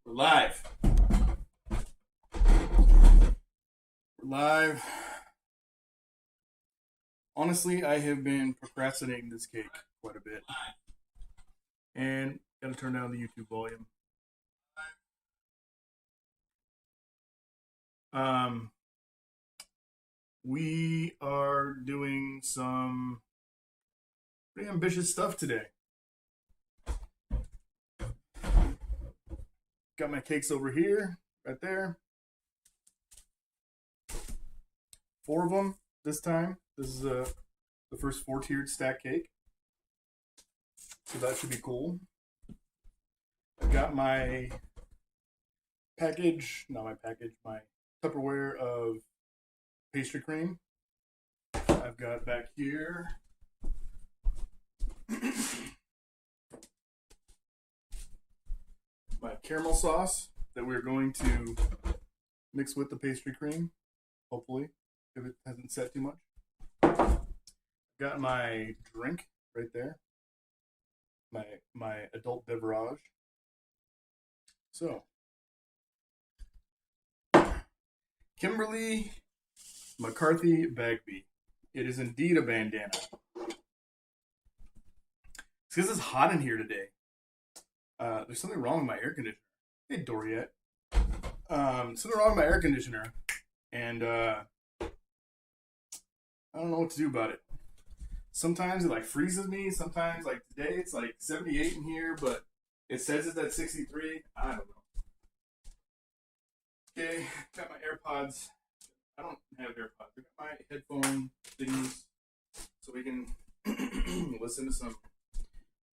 We're live. We're live. Honestly, I have been procrastinating this cake quite a bit. And gotta turn down the YouTube volume. Um, we are doing some pretty ambitious stuff today. Got my cakes over here, right there. 4 of them this time. This is the first 4-tiered stack cake. So that should be cool. I've got my my Tupperware of pastry cream. I've got back here my caramel sauce that we're going to mix with the pastry cream, hopefully, if it hasn't set too much. Got my drink right there, my adult beverage. So, Kimberly McCarthy Bagby. It is indeed a bandana. It's because it's hot in here today. There's something wrong with my air conditioner. Hey, Doriette. Something wrong with my air conditioner. And I don't know what to do about it. Sometimes it like freezes me. Sometimes like today it's like 78 in here, but it says it's at 63. I don't know. Okay, got my AirPods. I don't have AirPods. I got my headphone things so we can listen to some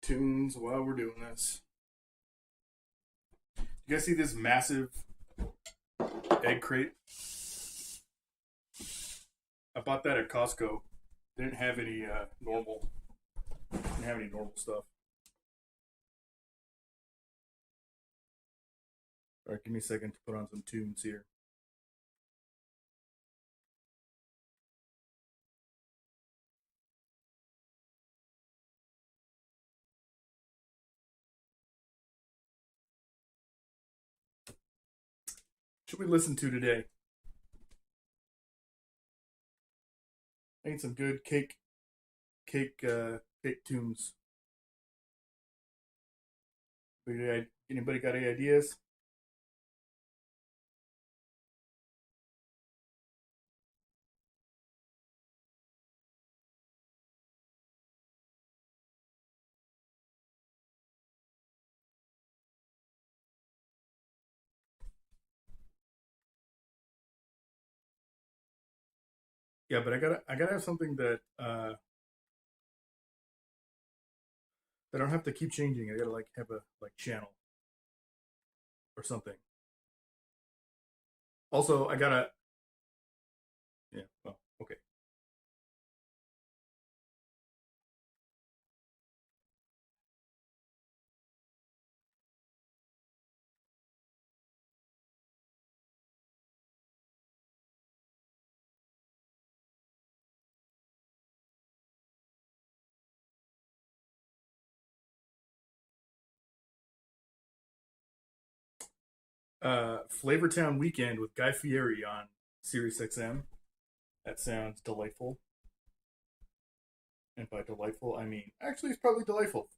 tunes while we're doing this. You guys see this massive egg crate? I bought that at Costco. They didn't have any normal stuff. All right, give me a second to put on some tunes here. Should we listen to today? I need some good cake tunes. Anybody got any ideas? Yeah, but I gotta have something that I don't have to keep changing. I gotta like have a like channel or something. Also, I gotta yeah. Well, okay. Flavortown Weekend with Guy Fieri on Sirius XM. That sounds delightful. And by delightful, I mean actually it's probably delightful.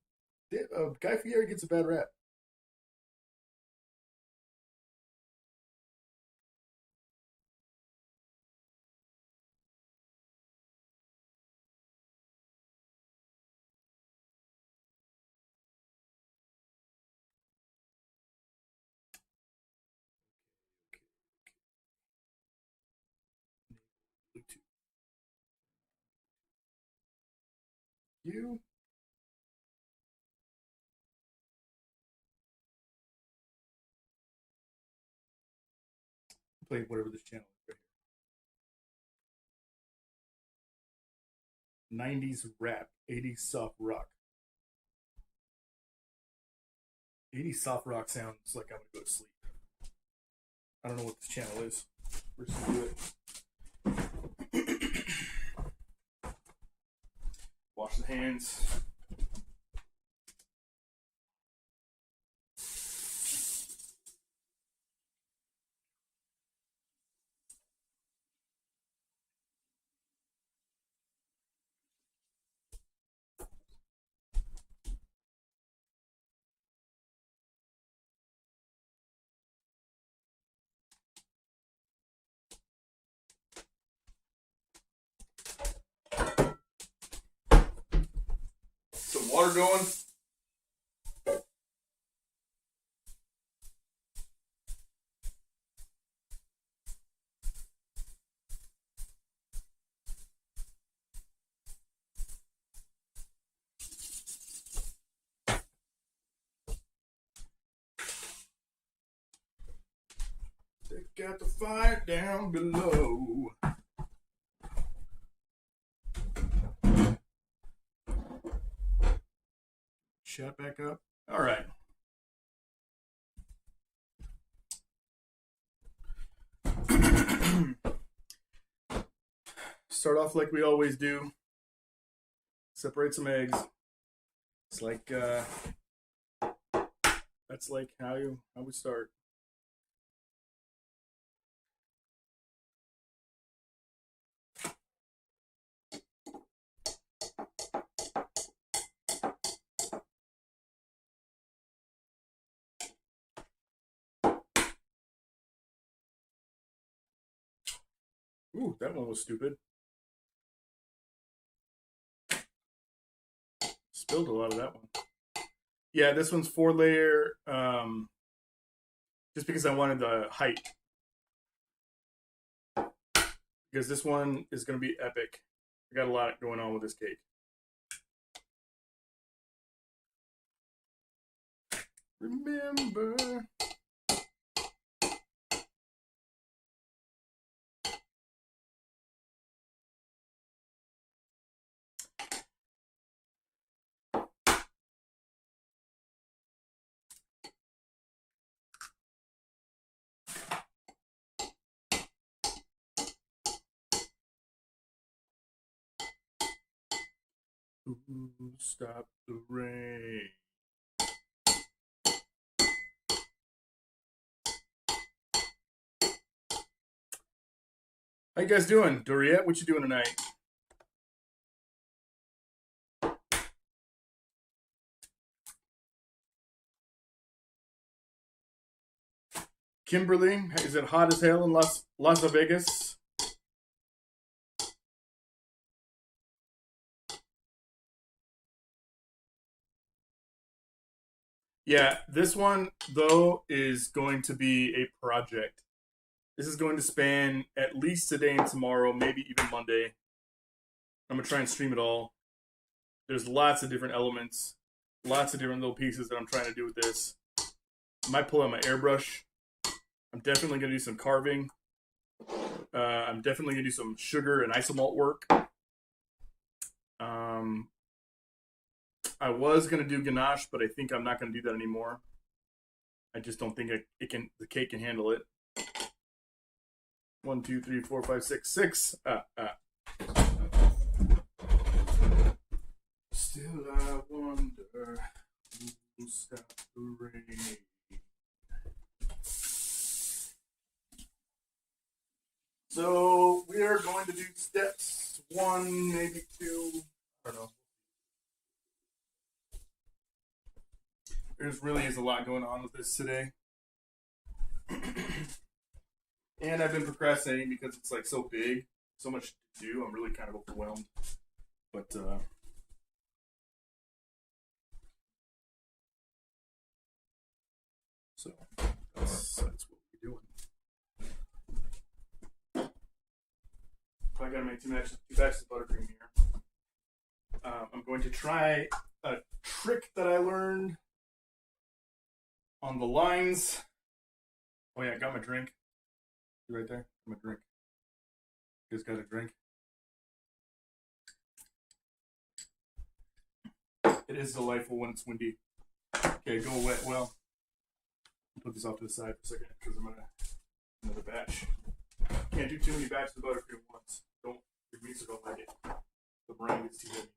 Guy Fieri gets a bad rap. Bluetooth. You play whatever this channel is right here. 90s rap, 80s soft rock. 80s soft rock sounds like I'm gonna go to sleep. I don't know what this channel is. We're just gonna do it. Wash the hands. water going. Got the fire down below. Shut back up. All right. Start off like we always do. Separate some eggs. It's like that's like how we start. Ooh, that one was stupid. Spilled a lot of that one. Yeah, this one's 4-layer. Just because I wanted the height. Because this one is going to be epic. I got a lot going on with this cake. Remember. Ooh, stop the rain. How you guys doing? Doriette, what you doing tonight? Kimberly, is it hot as hell in Las Vegas? Yeah, this one though is going to be a project. This is going to span at least today and tomorrow, maybe even Monday. I'm gonna try and stream it all. There's lots of different elements, lots of different little pieces that I'm trying to do with this. I might pull out my airbrush. I'm definitely gonna do some carving. I'm definitely gonna do some sugar and isomalt work. I was gonna do ganache, but I think I'm not gonna do that anymore. I just don't think the cake can handle it. 1, 2, 3, 4, 5, 6, 6. Still I wonder who stopped the rain. So we are going to do steps 1, maybe 2. I don't know. There really is a lot going on with this today. And I've been procrastinating because it's like so big, so much to do. I'm really kind of overwhelmed. But so that's what we're doing. I gotta make two batches of buttercream here. I'm going to try a trick that I learned on the lines. Oh yeah, I got my drink. Right there, my drink. You guys got a drink? It is delightful when it's windy. Okay, go wet well. I'll put this off to the side for a second because I'm gonna another batch. Can't do too many batches of buttercream at once. Your meats don't like it. The brine gets too heavy.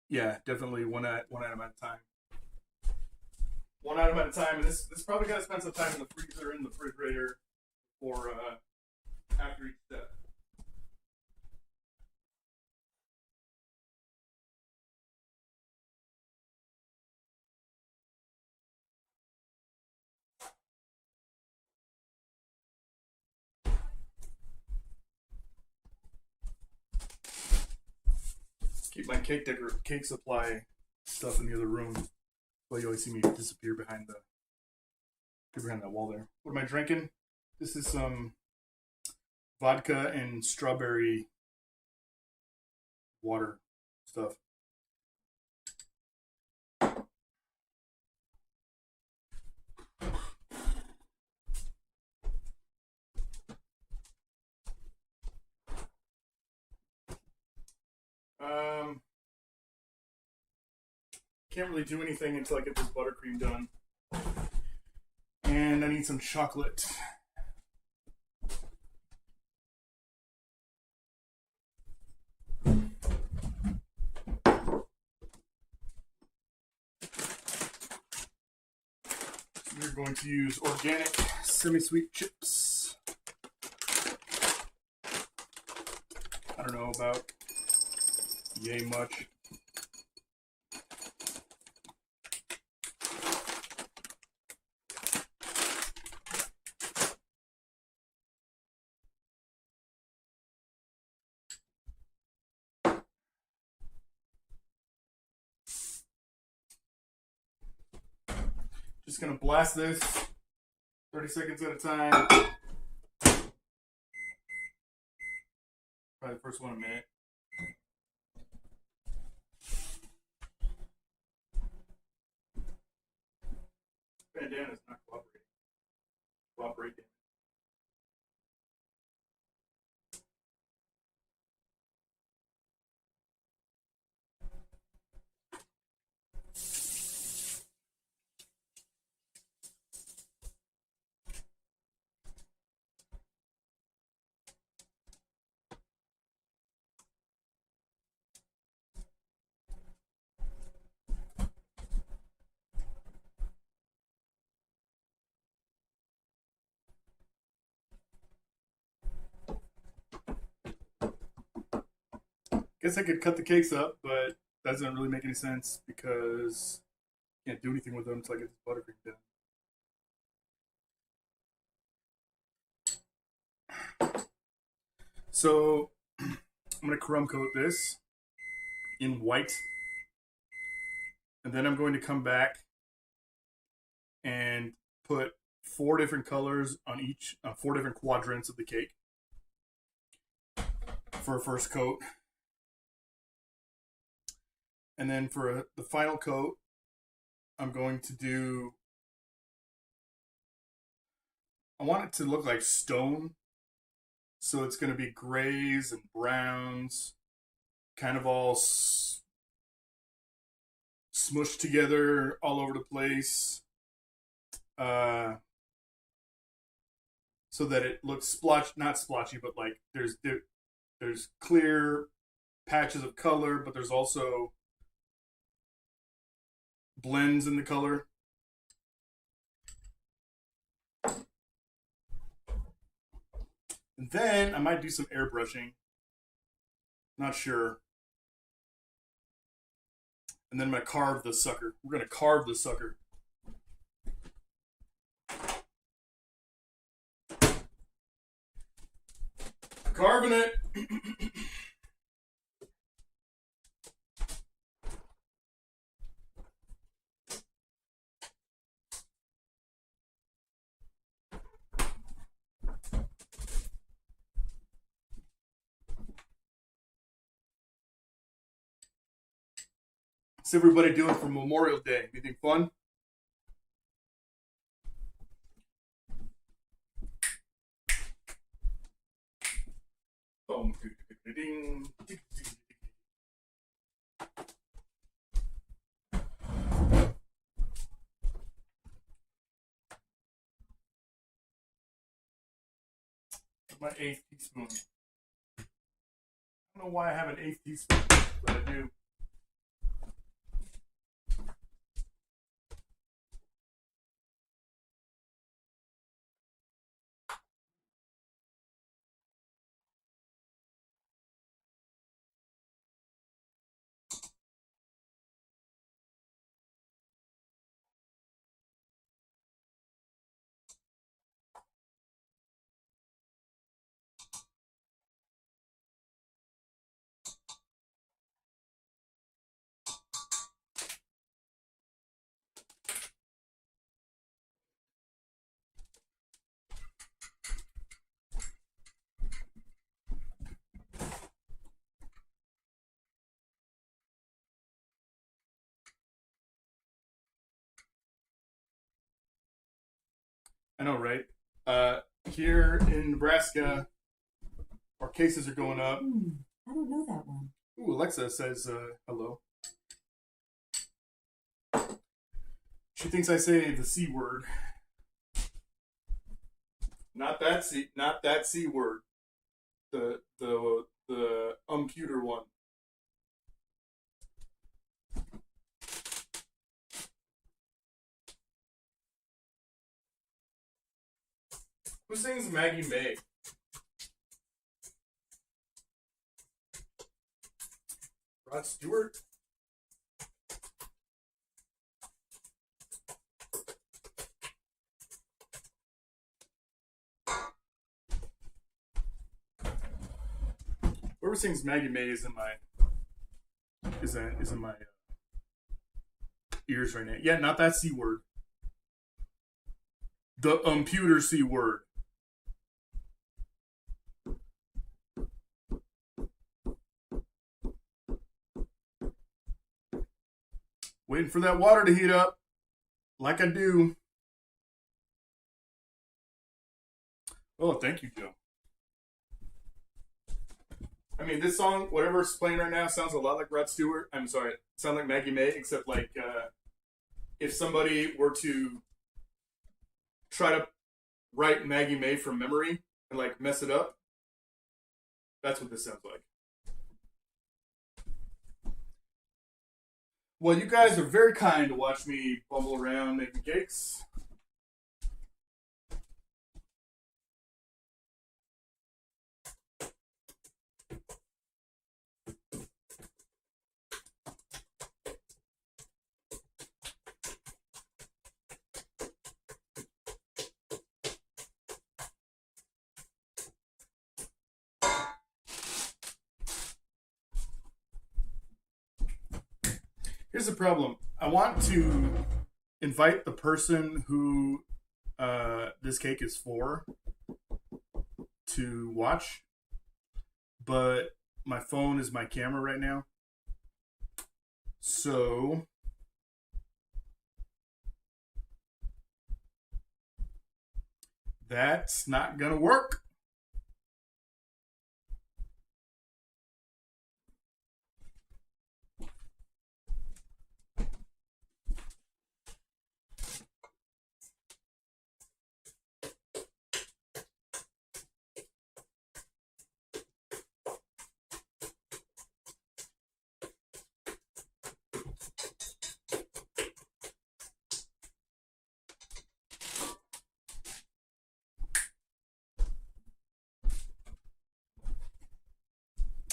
Yeah, definitely one item at a time. One item at a time. And this probably got to spend some time in the freezer, in the refrigerator, or after each step. keep my cake supply stuff in the other room. Well, you always see me disappear behind that wall there. What am I drinking? This is some vodka and strawberry water stuff. Can't really do anything until I get this buttercream done. And I need some chocolate. We're going to use organic semi-sweet chips. I don't know about yay much. Just gonna blast this 30 seconds at a time. Probably the first one a minute. Bandana's not cooperating. Cooperate. Guess I could cut the cakes up, but that doesn't really make any sense because I can't do anything with them until I get this buttercream done. So I'm gonna crumb coat this in white, and then I'm going to come back and put 4 different colors on each, 4 different quadrants of the cake for a first coat. And then for the final coat, I'm going to do, I want it to look like stone. So it's going to be grays and browns, kind of all smushed together all over the place. So that it looks not splotchy, but like there's clear patches of color, but there's also blends in the color. And then I might do some airbrushing. Not sure. And then I'm going to carve the sucker. We're going to carve the sucker. Carving it. What's everybody doing for Memorial Day? Anything fun? My 1/8 teaspoon. I don't know why I have an 1/8 teaspoon, but I do. I know, right? Here in Nebraska, our cases are going up. I don't know that one. Ooh, Alexa says hello. She thinks I say the C word. Not that C word. The cuter one. Who sings Maggie May? Rod Stewart? Whoever sings Maggie May is in my ears right now. Yeah, not that C word. The computer C word. Waiting for that water to heat up, like I do. Oh, thank you, Joe. I mean, this song, whatever's playing right now, sounds a lot like Rod Stewart. I'm sorry, sound like Maggie May, except like if somebody were to try to write Maggie May from memory and like mess it up, that's what this sounds like. Well, you guys are very kind to watch me bumble around making cakes. Here's the problem. I want to invite the person who this cake is for to watch, but my phone is my camera right now. So that's not going to work.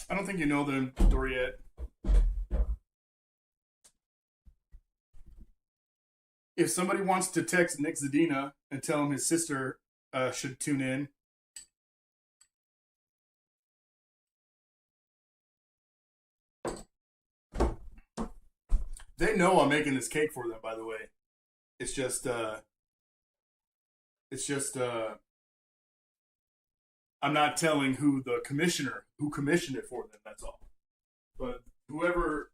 I don't think you know them, Doriette. If somebody wants to text Nick Zadina and tell him his sister should tune in, they know I'm making this cake for them. By the way, it's just I'm not telling who commissioned it for them. That's all. But whoever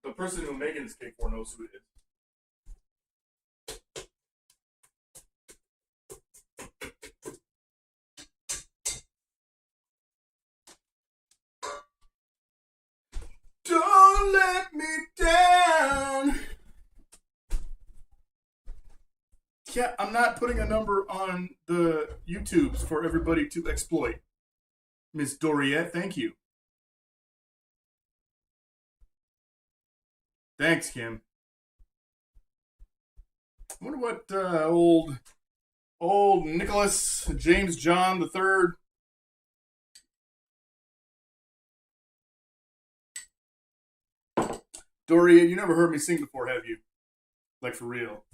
the person who I'm making this cake for knows who it is. Don't let me down. Yeah, I'm not putting a number on the YouTubes for everybody to exploit. Miss Doriette, thank you. Thanks, Kim. I wonder what old Nicholas James John the Third. Doriette, you never heard me sing before, have you? Like for real.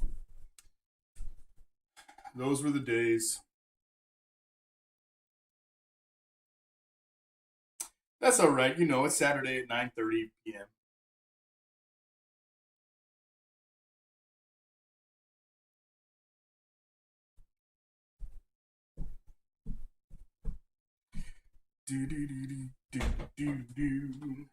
Those were the days. That's all right. You know, it's Saturday at 9:30 p.m. Do do do do do do do.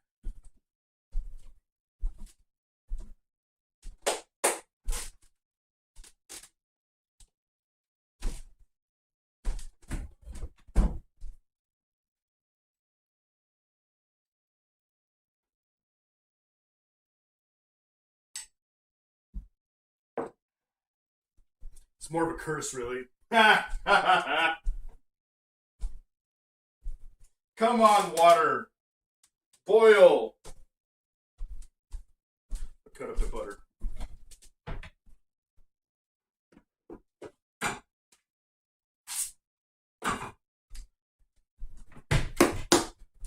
It's more of a curse, really. Come on, water. Boil. Cut up the butter.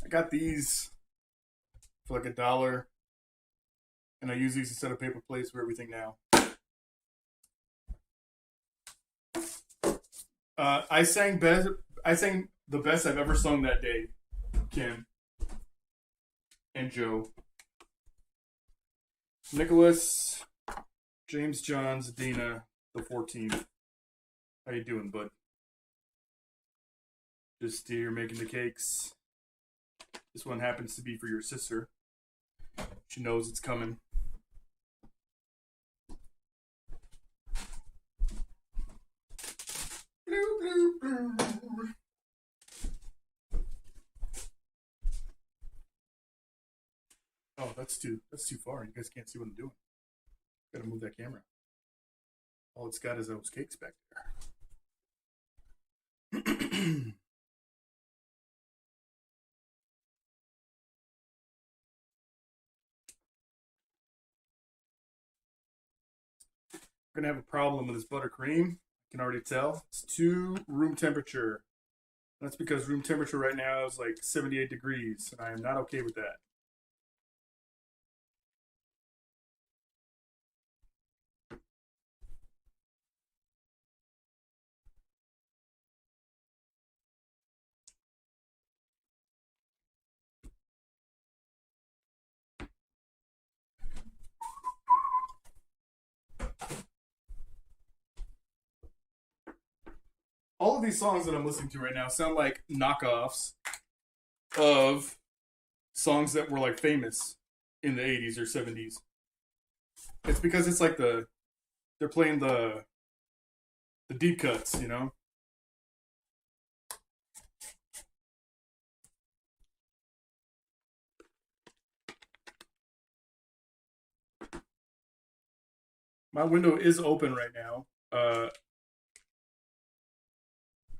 I got these for like $1, and I use these instead of paper plates for everything now. I sang the best I've ever sung that day, Kim and Joe. Nicholas, James John, Zadina, the 14th. How you doing, bud? Just here making the cakes. This one happens to be for your sister. She knows it's coming. Oh, that's too far. You guys can't see what I'm doing. Gotta move that camera. All it's got is those cakes back there. I'm gonna have a problem with this buttercream. I can already tell. It's too room temperature. That's because room temperature right now is like 78 degrees, and I am not okay with that. All of these songs that I'm listening to right now sound like knockoffs of songs that were like famous in the 80s or 70s. It's because it's like they're playing the deep cuts, you know? My window is open right now.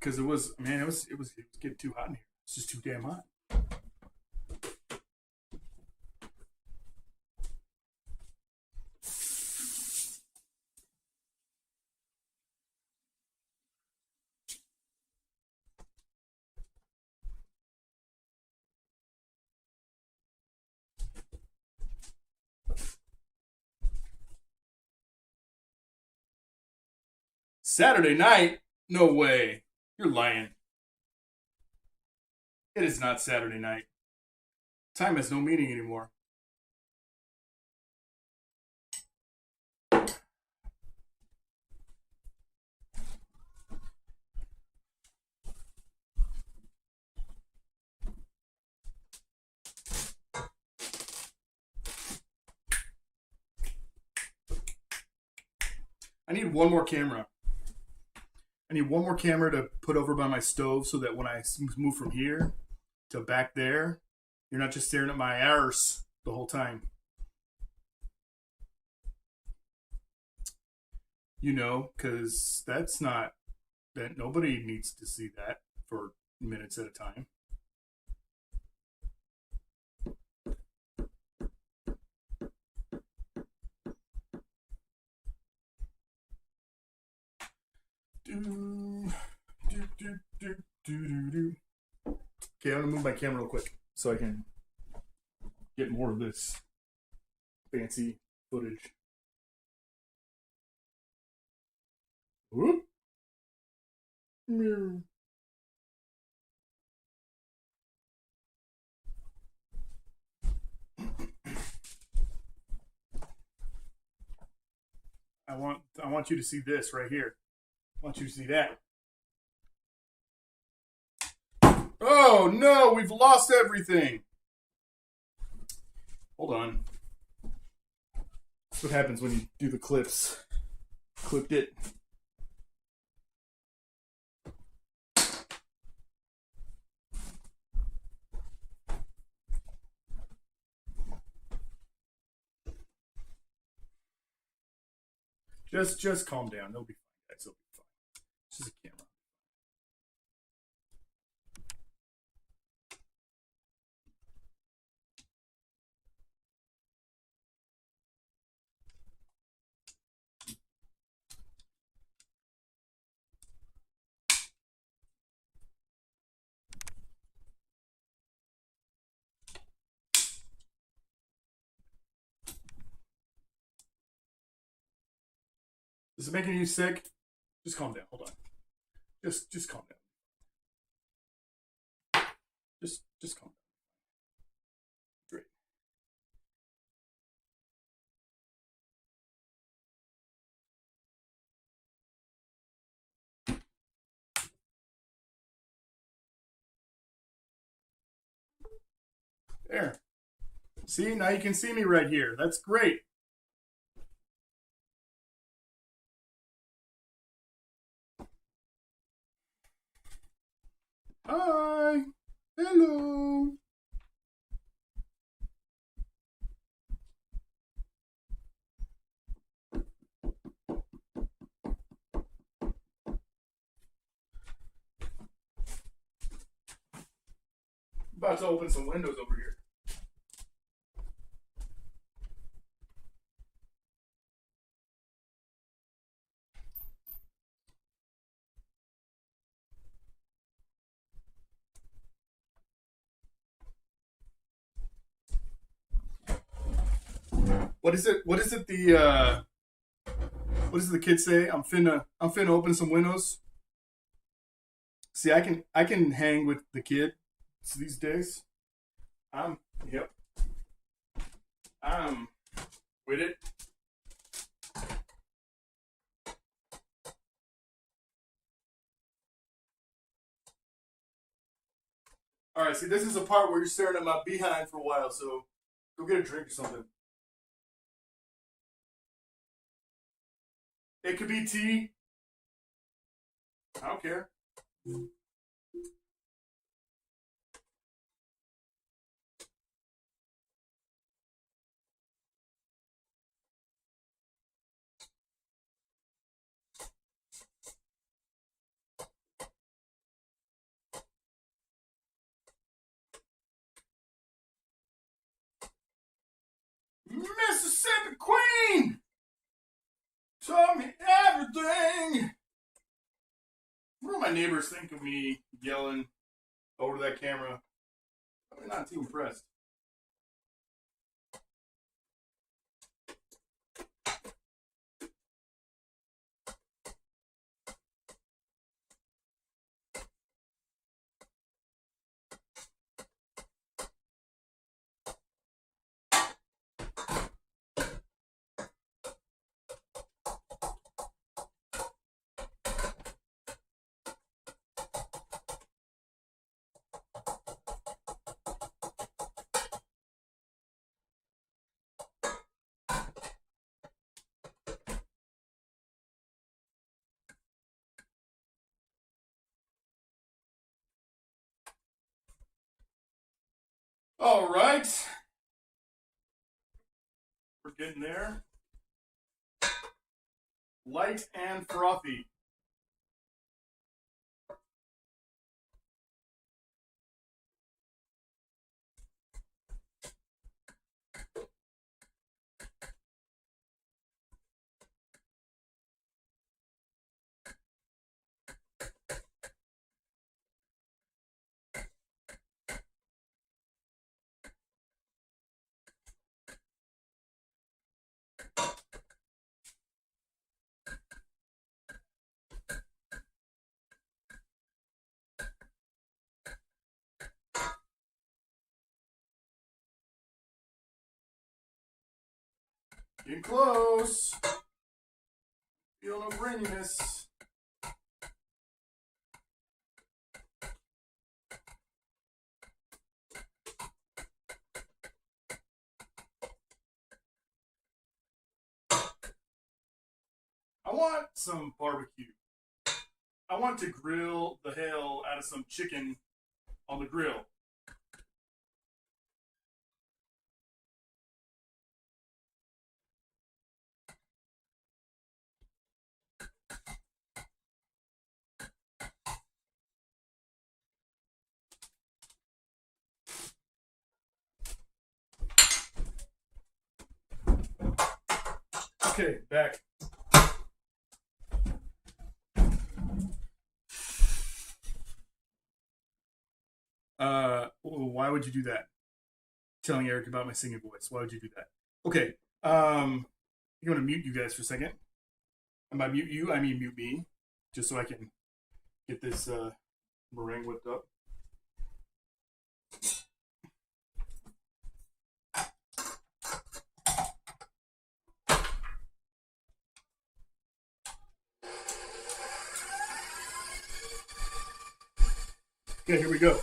Because it was getting too hot in here. It's just too damn hot. Saturday night? No way. You're lying. It is not Saturday night. Time has no meaning anymore. I need one more camera. I need one more camera to put over by my stove so that when I move from here to back there, you're not just staring at my arse the whole time. You know, because that nobody needs to see that for minutes at a time. Okay, I'm gonna move my camera real quick so I can get more of this fancy footage. Whoop. I want you to see this right here. I want you to see that. Oh no, we've lost everything. Hold on. That's what happens when you do the clips. Clipped it. Just calm down. They'll be fine, guys. They'll be Is it making you sick? Just calm down. Hold on. Just calm down. Just calm down. Great. There. See, now you can see me right here. That's great. Hi. Hello. About to open some windows over here. What is it? What is it? What does the kid say? I'm finna open some windows. See, I can hang with the kid these days. I'm yep. I'm with it. All right. See, this is a part where you're staring at my behind for a while. So go get a drink or something. It could be tea. I don't care. Mississippi Queen told me everything. What do my neighbors think of me yelling over that camera? Probably not too impressed. All right. We're getting there. Light and frothy. Getting close. Feel no braininess. I want some barbecue. I want to grill the hell out of some chicken on the grill. Okay, back. Why would you do that? Telling Eric about my singing voice. Why would you do that? Okay, I'm gonna mute you guys for a second. And by mute you, I mean mute me, just so I can get this meringue whipped up. Okay, here we go.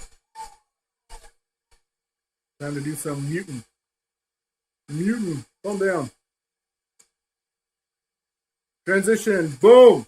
Time to do some mutant. Mutant. Calm down. Transition. Boom.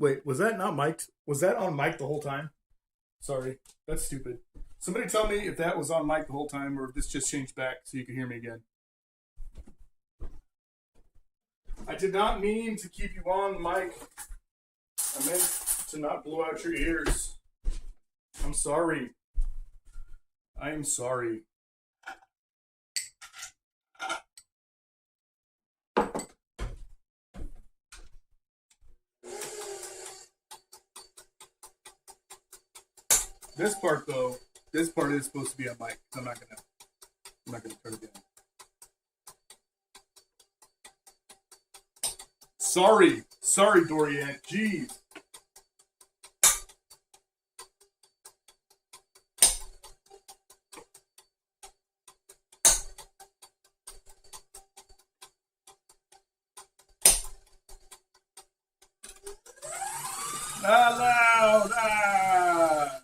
Wait, was that not mic'd? Was that on mic the whole time? Sorry, that's stupid. Somebody tell me if that was on mic the whole time or if this just changed back so you can hear me again. I did not mean to keep you on mic. I meant to not blow out your ears. I'm sorry. I am sorry. This part though, this part is supposed to be on mic. I'm not gonna turn it down. Sorry, Dorian. Jeez. Not loud. Ah.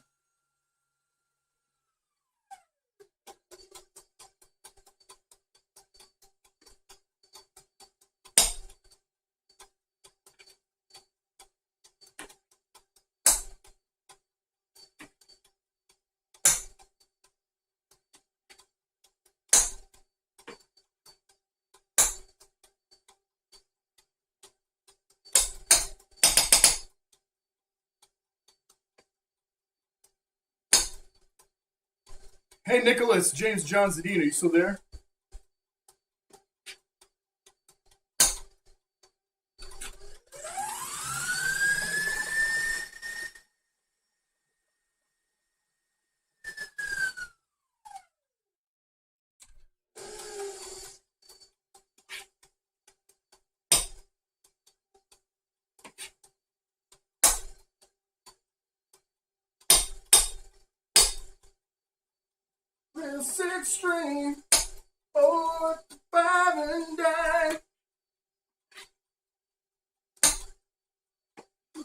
Hey, Nicholas, James John Zadina, you still there? Real six string, 4, 5 and dime.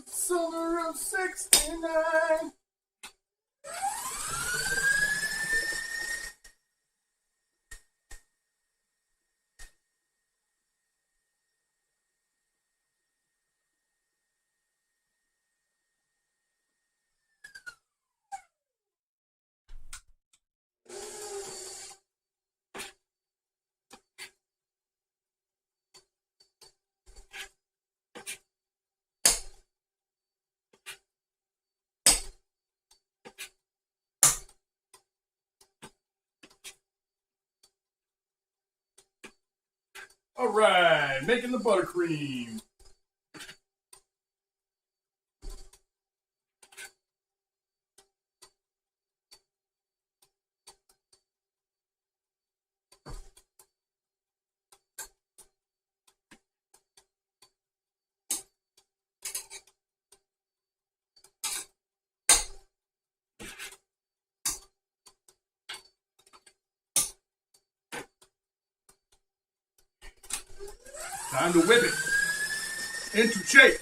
Summer of '69. All right, making the buttercream. Time to whip it into shape.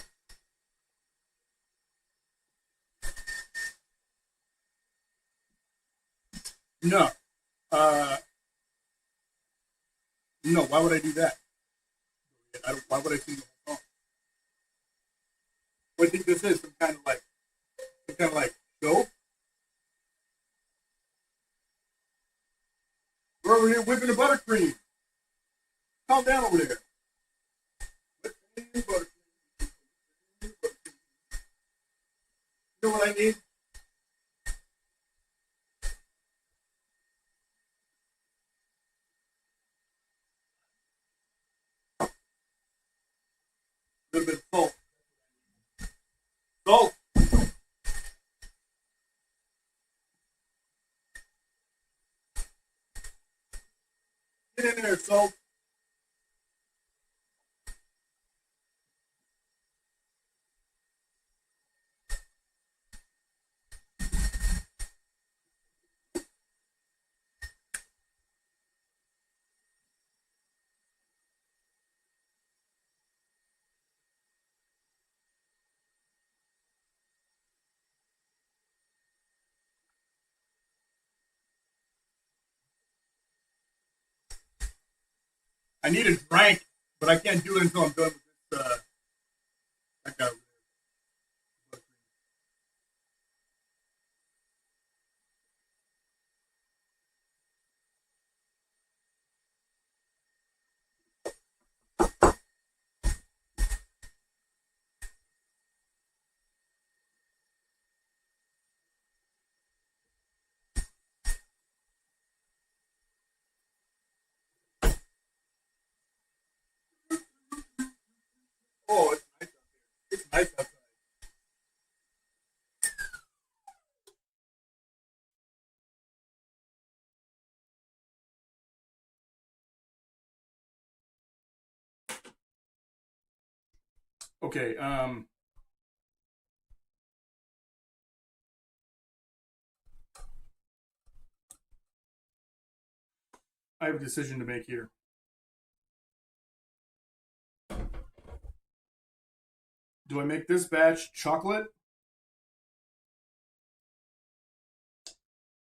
No. No, why would I do that? Why would I sing the whole song? What do you think this is? Some kind of like show? We're over here whipping the buttercream. Calm down over there. Buttercream. You know what I need? A little bit of salt. Salt. Get in there, salt. I need a drink, but I can't do it until I'm done with this. That guy over there. Okay. I have a decision to make here. Do I make this batch chocolate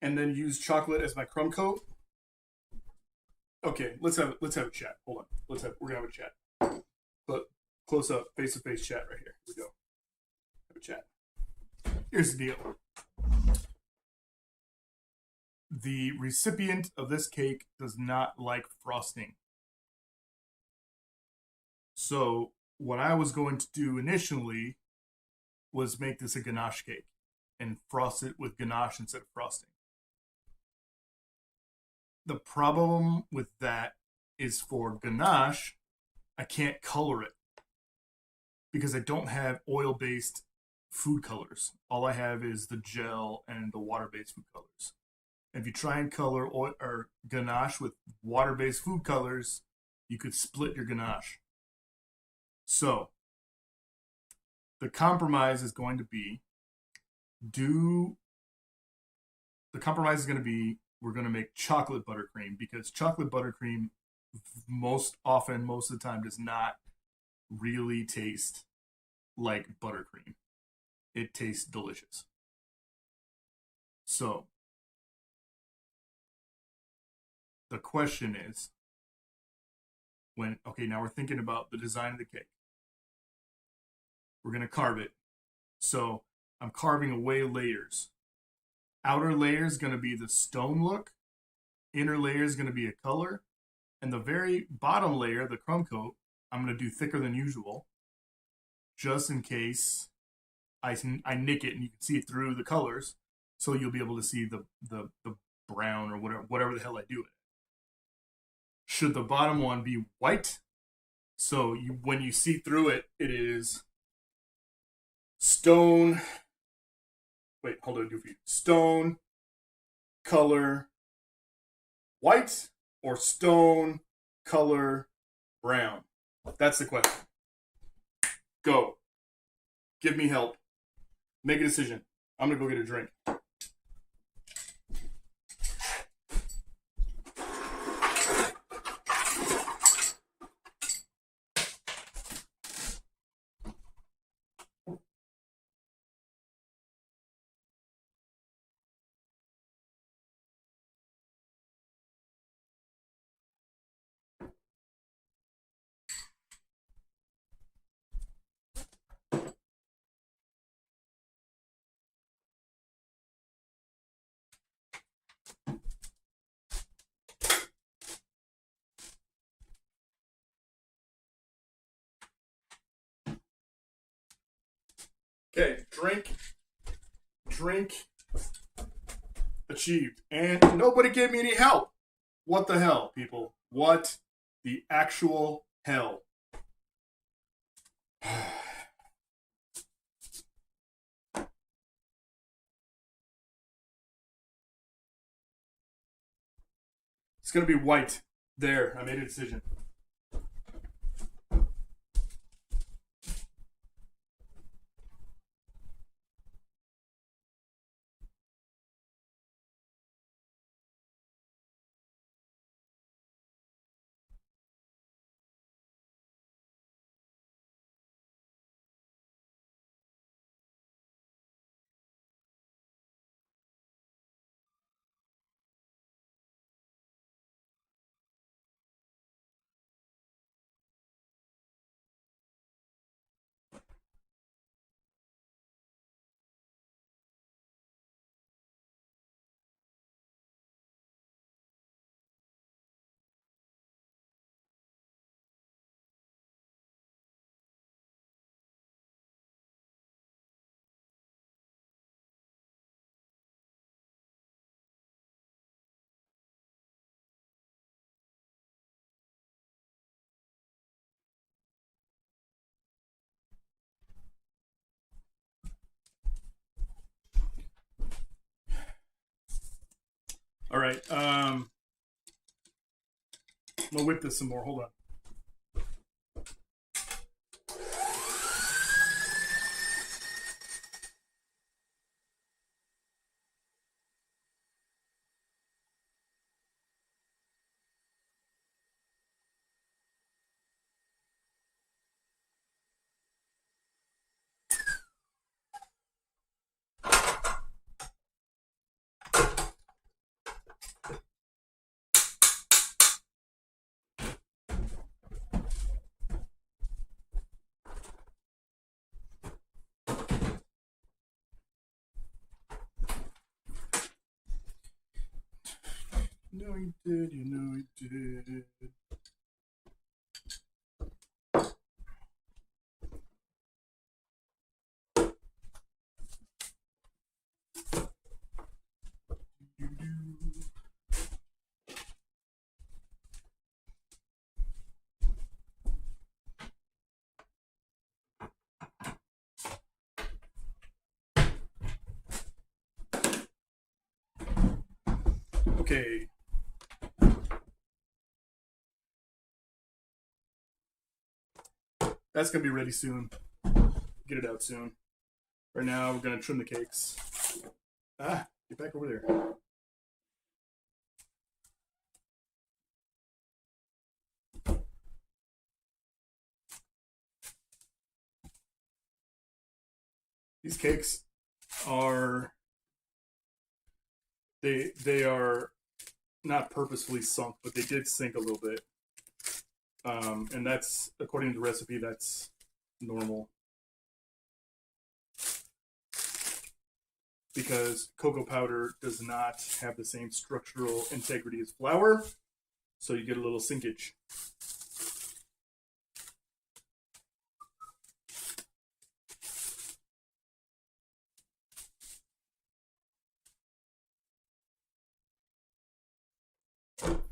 and then use chocolate as my crumb coat? Okay, let's have a chat. Hold on. We're gonna have a chat. But close up, face to face chat right here. Here we go. Have a chat. Here's the deal. The recipient of this cake does not like frosting. So what I was going to do initially was make this a ganache cake and frost it with ganache instead of frosting. The problem with that is for ganache, I can't color it because I don't have oil-based food colors. All I have is the gel and the water-based food colors. And if you try and color oil or ganache with water-based food colors, you could split your ganache. So the compromise is going to be we're going to make chocolate buttercream because chocolate buttercream most of the time does not really taste like buttercream. It tastes delicious. So the question is now we're thinking about the design of the cake. We're going to carve it. So I'm carving away layers. Outer layer is going to be the stone look. Inner layer is going to be a color. And the very bottom layer, the crumb coat, I'm going to do thicker than usual. Just in case I nick it and you can see it through the colors. So you'll be able to see the brown or whatever the hell I do it. Should the bottom one be white? So when you see through it, it is stone. Wait, hold on, do for you. Stone, color, white, or stone, color, brown? That's the question. Go. Give me help. Make a decision. I'm going to go get a drink. Okay, drink achieved. And nobody gave me any help. What the hell, people? What the actual hell? It's going to be white. There, I made a decision. All right. I'm gonna whip this some more. Hold on. know you did. You know you did. Okay. That's gonna be ready soon. Get it out soon. Right now, we're gonna trim the cakes. Ah, get back over there. These cakes are they are not purposefully sunk, but they did sink a little bit. And that's according to the recipe. That's normal because cocoa powder does not have the same structural integrity as flour, so you get a little sinkage.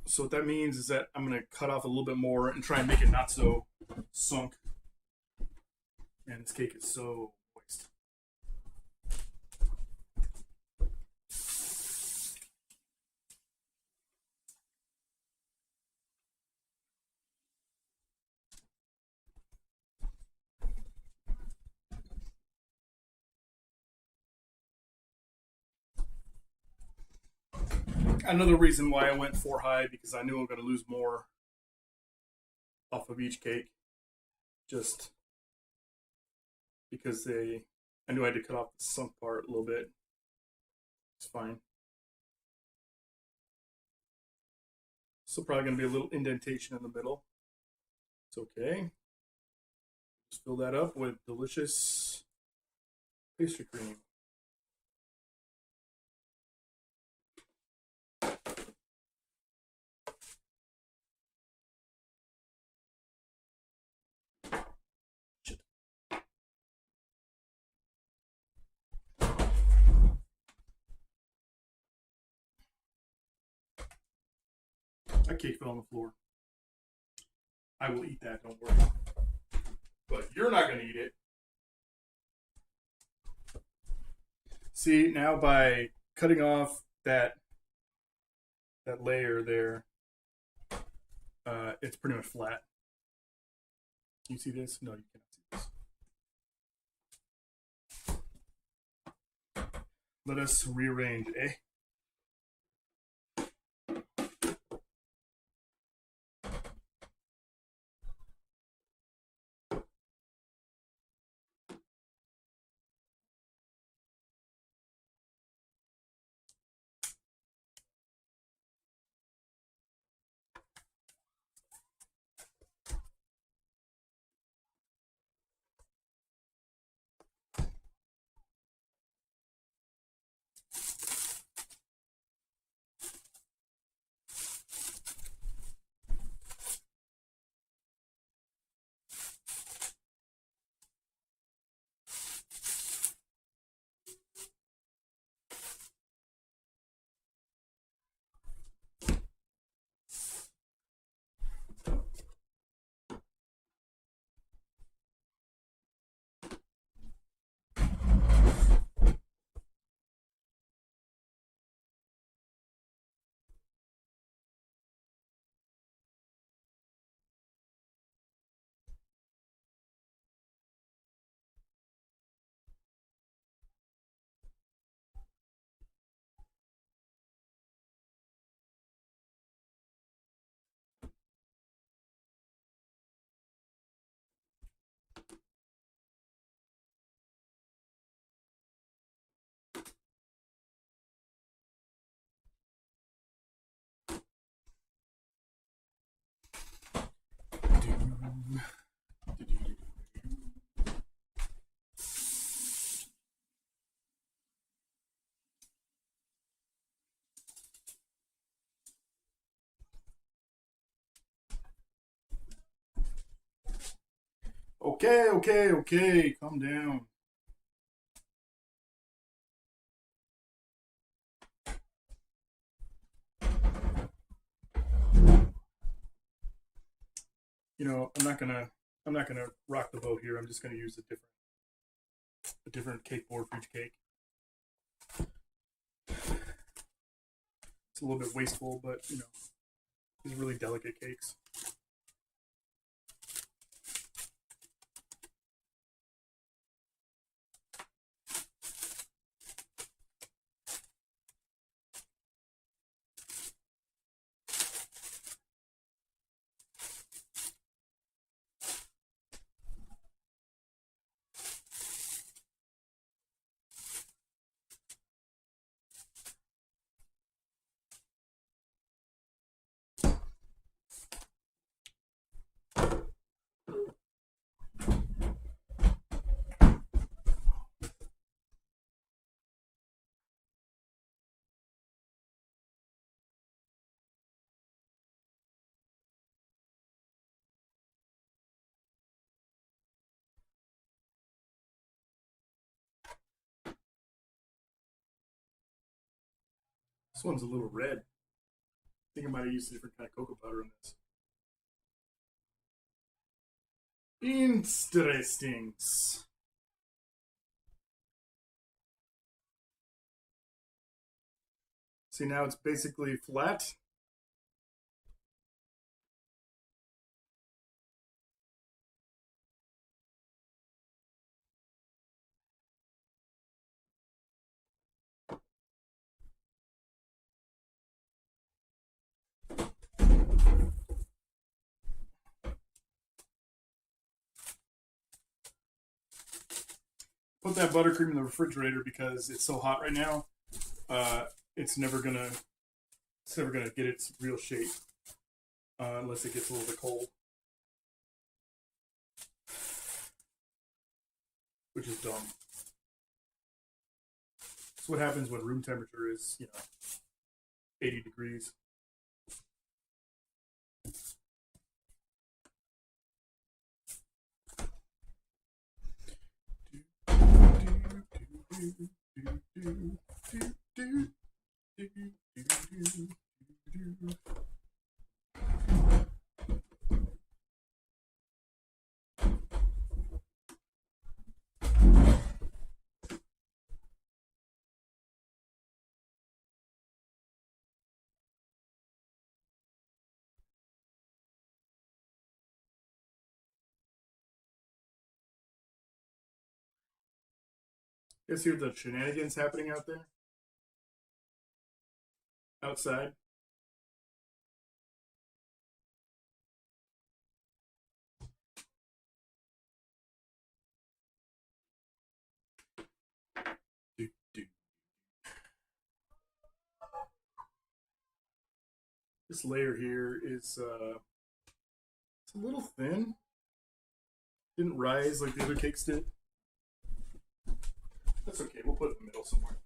So what that means is that I'm going to cut off a little bit more and try and make it not so sunk. And this cake is so moist. Another reason why I went 4 high because I knew I'm going to lose more off of each cake. Just because I knew I had to cut off the sunk part a little bit. It's fine. So probably going to be a little indentation in the middle. It's okay. Just fill that up with delicious pastry cream. That cake fell on the floor. I will eat that, don't worry. But you're not going to eat it. See, now by cutting off that layer there, it's pretty much flat. Can you see this? No, you cannot see this. Let us rearrange, eh? Okay. Calm down. You know, I'm not gonna rock the boat here. I'm just gonna use a different cake board for each cake. It's a little bit wasteful, but you know, these are really delicate cakes. This one's a little red. I think I might have used a different kind of cocoa powder on this. Interesting. See, now it's basically flat. Put that buttercream in the refrigerator because it's so hot right now. It's never gonna get its real shape unless it gets a little bit cold, which is dumb. That's what happens when room temperature is 80 degrees. Guess hear the shenanigans happening out there? Outside? This layer here is it's a little thin. Didn't rise like the other cakes did. That's okay. We'll put it in the middle somewhere.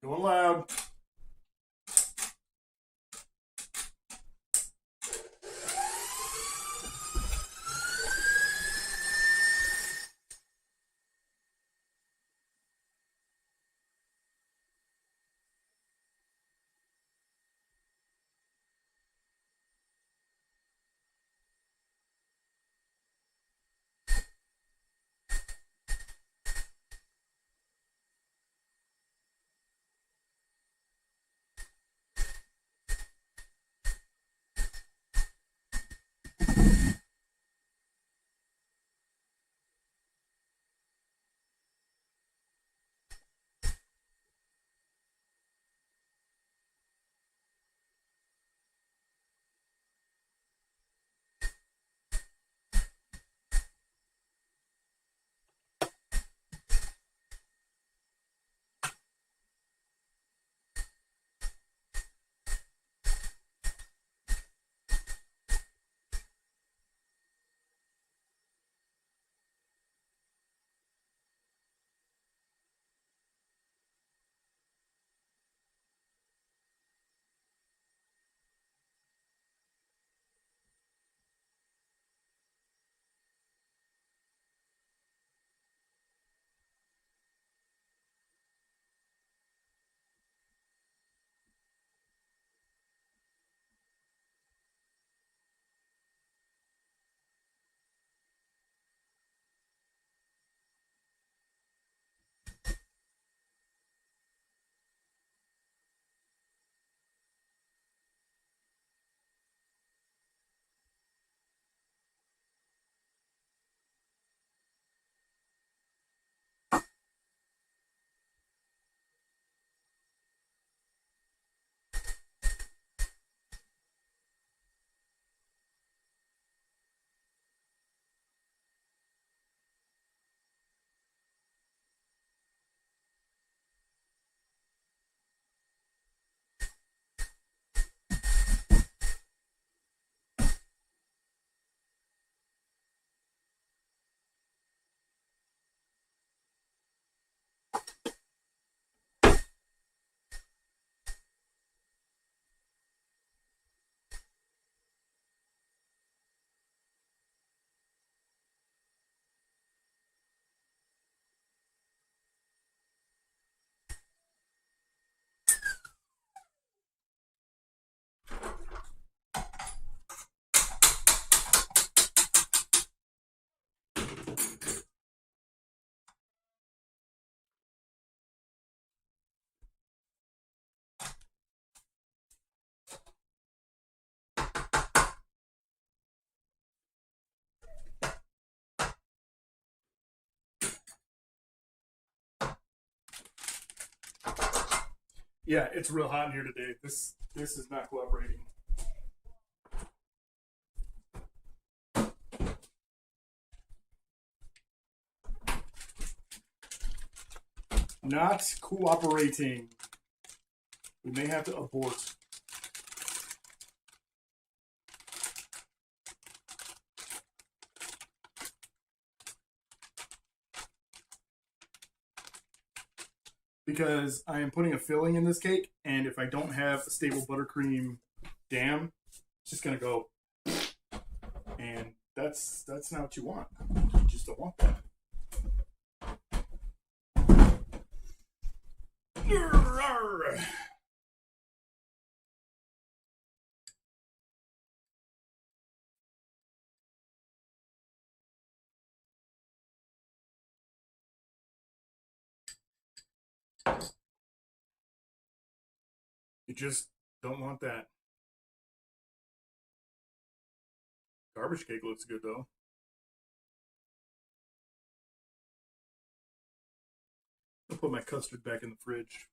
Going loud. Yeah, it's real hot in here today. This is not cooperating. Not cooperating. We may have to abort. Because I am putting a filling in this cake, and if I don't have a stable buttercream dam, it's just gonna go. And that's not what you want. You just don't want that. You just don't want that. Garbage cake looks good though. I'll put my custard back in the fridge.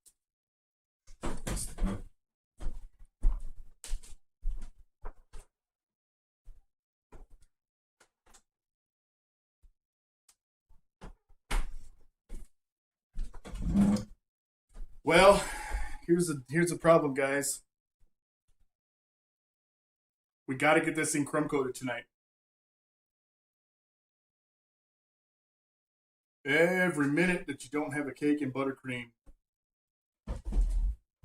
Well, here's the problem, guys. We got to get this thing crumb coated tonight. Every minute that you don't have a cake and buttercream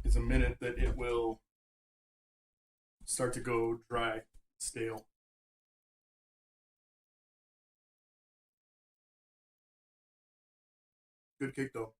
is a minute that it will start to go dry, stale. Good cake though.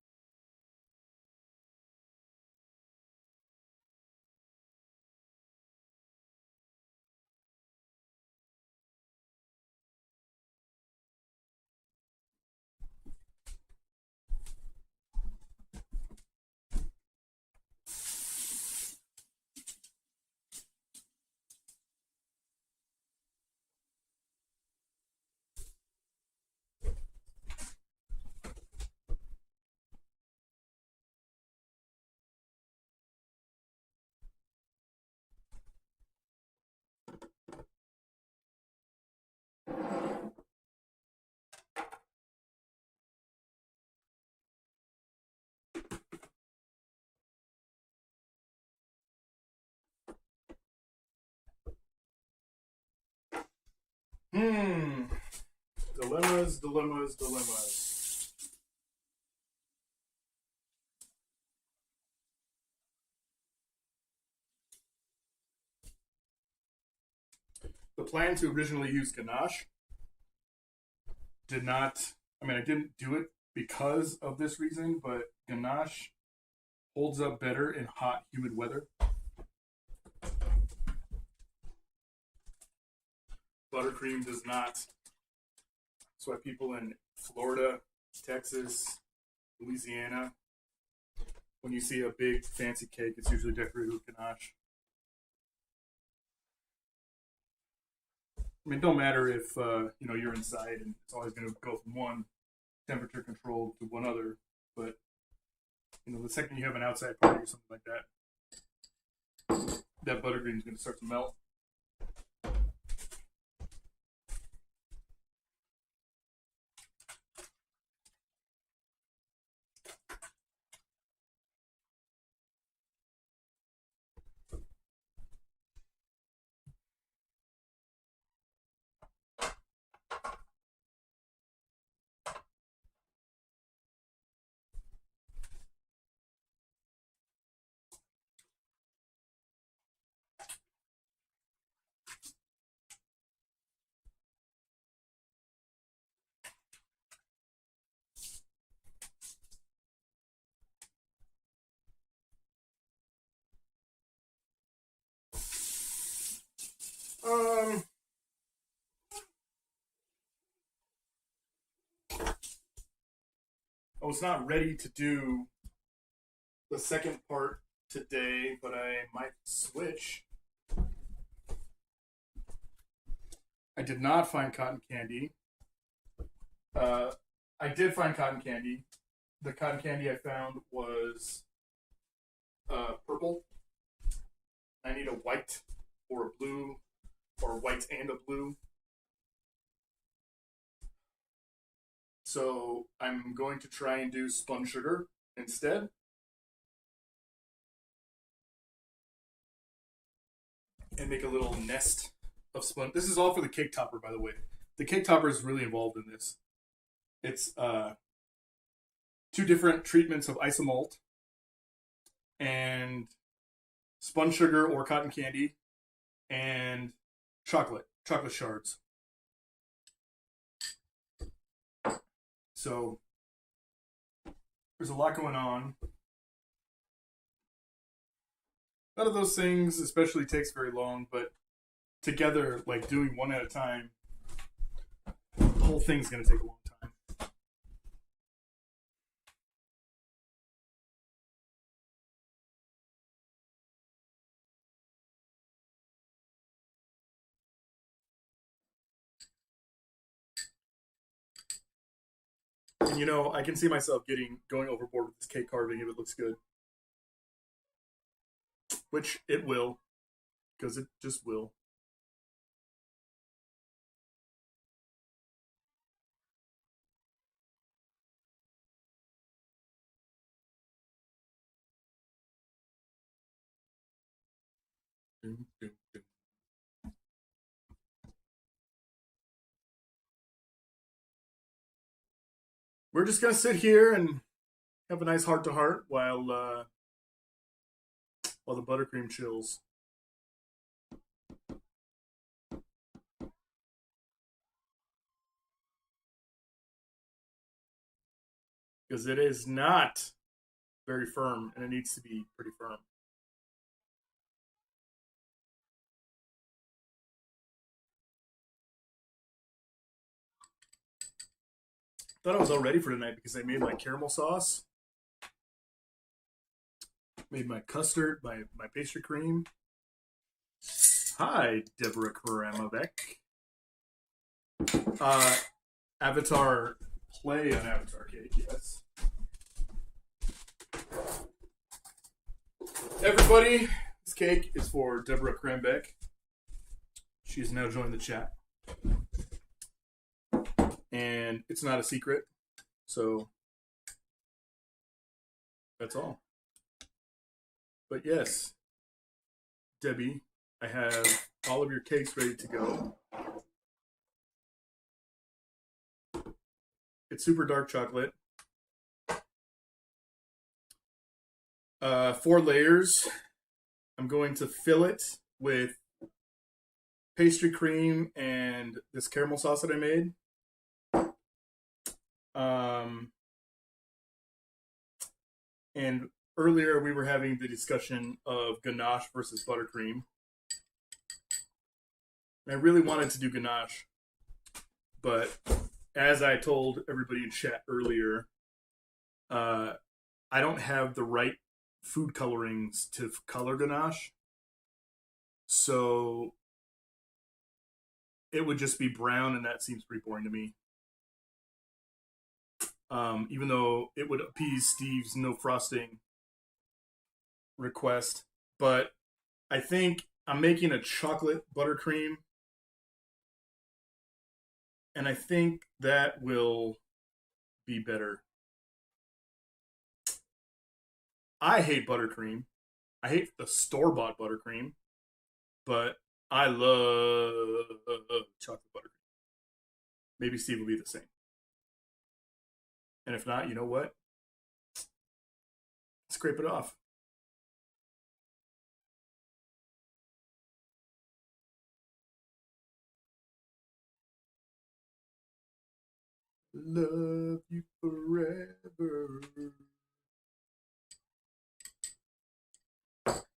Dilemmas, dilemmas, dilemmas. The plan to originally use ganache did not, I didn't do it because of this reason, but ganache holds up better in hot, humid weather. Buttercream does not. That's why people in Florida, Texas, Louisiana, when you see a big fancy cake, it's usually decorated with ganache. It don't matter if you're inside and it's always going to go from one temperature control to one other, but the second you have an outside party or something like that, that buttercream is going to start to melt. I was not ready to do the second part today, but I might switch. I did not find cotton candy. I did find cotton candy. The cotton candy I found was purple. I need a white or a blue, or white and a blue. So I'm going to try and do spun sugar instead. And make a little nest of spun. This is all for the cake topper, by the way. The cake topper is really involved in this. It's two different treatments of isomalt and spun sugar or cotton candy and chocolate shards. So there's a lot going on. None of those things especially takes very long, but together, like doing one at a time, the whole thing's going to take a long time. And I can see myself going overboard with this cake carving if it looks good. Which it will, because it just will. We're just gonna sit here and have a nice heart to heart while the buttercream chills. Because it is not very firm, and it needs to be pretty firm. Thought I was all ready for tonight because I made my caramel sauce, made my custard, my pastry cream. Hi, Deborah Karamovec. Avatar play on Avatar Cake, yes. Everybody, this cake is for Deborah Krambeck. She's now joined the chat. And it's not a secret, so that's all. But yes, Debbie, I have all of your cakes ready to go. It's super dark chocolate. 4 layers. I'm going to fill it with pastry cream and this caramel sauce that I made. And earlier we were having the discussion of ganache versus buttercream. And I really wanted to do ganache, but as I told everybody in chat earlier, I don't have the right food colorings to color ganache. So it would just be brown, and that seems pretty boring to me. Even though it would appease Steve's no frosting request. But I think I'm making a chocolate buttercream, and I think that will be better. I hate buttercream. I hate the store-bought buttercream, but I love chocolate buttercream. Maybe Steve will be the same. And if not, you know what? Scrape it off. Love you forever.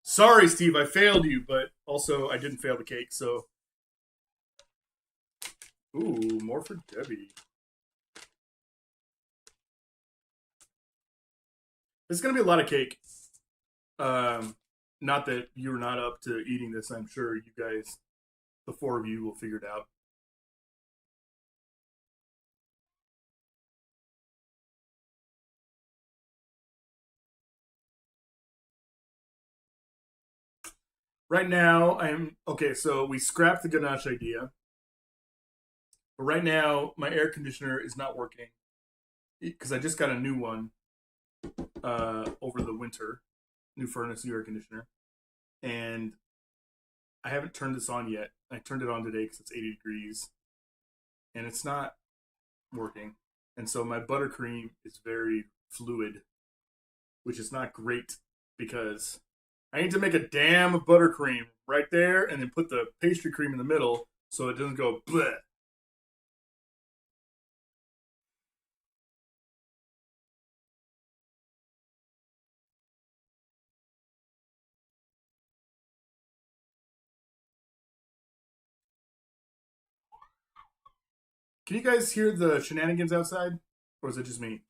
Sorry, Steve, I failed you, but also I didn't fail the cake, so. Ooh, more for Debbie. There's gonna be a lot of cake. Not that you're not up to eating this. I'm sure you guys, the 4 of you, will figure it out. Right now, okay. So we scrapped the ganache idea, but right now my air conditioner is not working because I just got a new one over the winter, new furnace, new air conditioner, and I haven't turned this on yet. I turned it on today because it's 80 degrees, and it's not working. And so my buttercream is very fluid, which is not great because I need to make a dam of buttercream right there and then put the pastry cream in the middle so it doesn't go bleh. Can you guys hear the shenanigans outside? Or is it just me?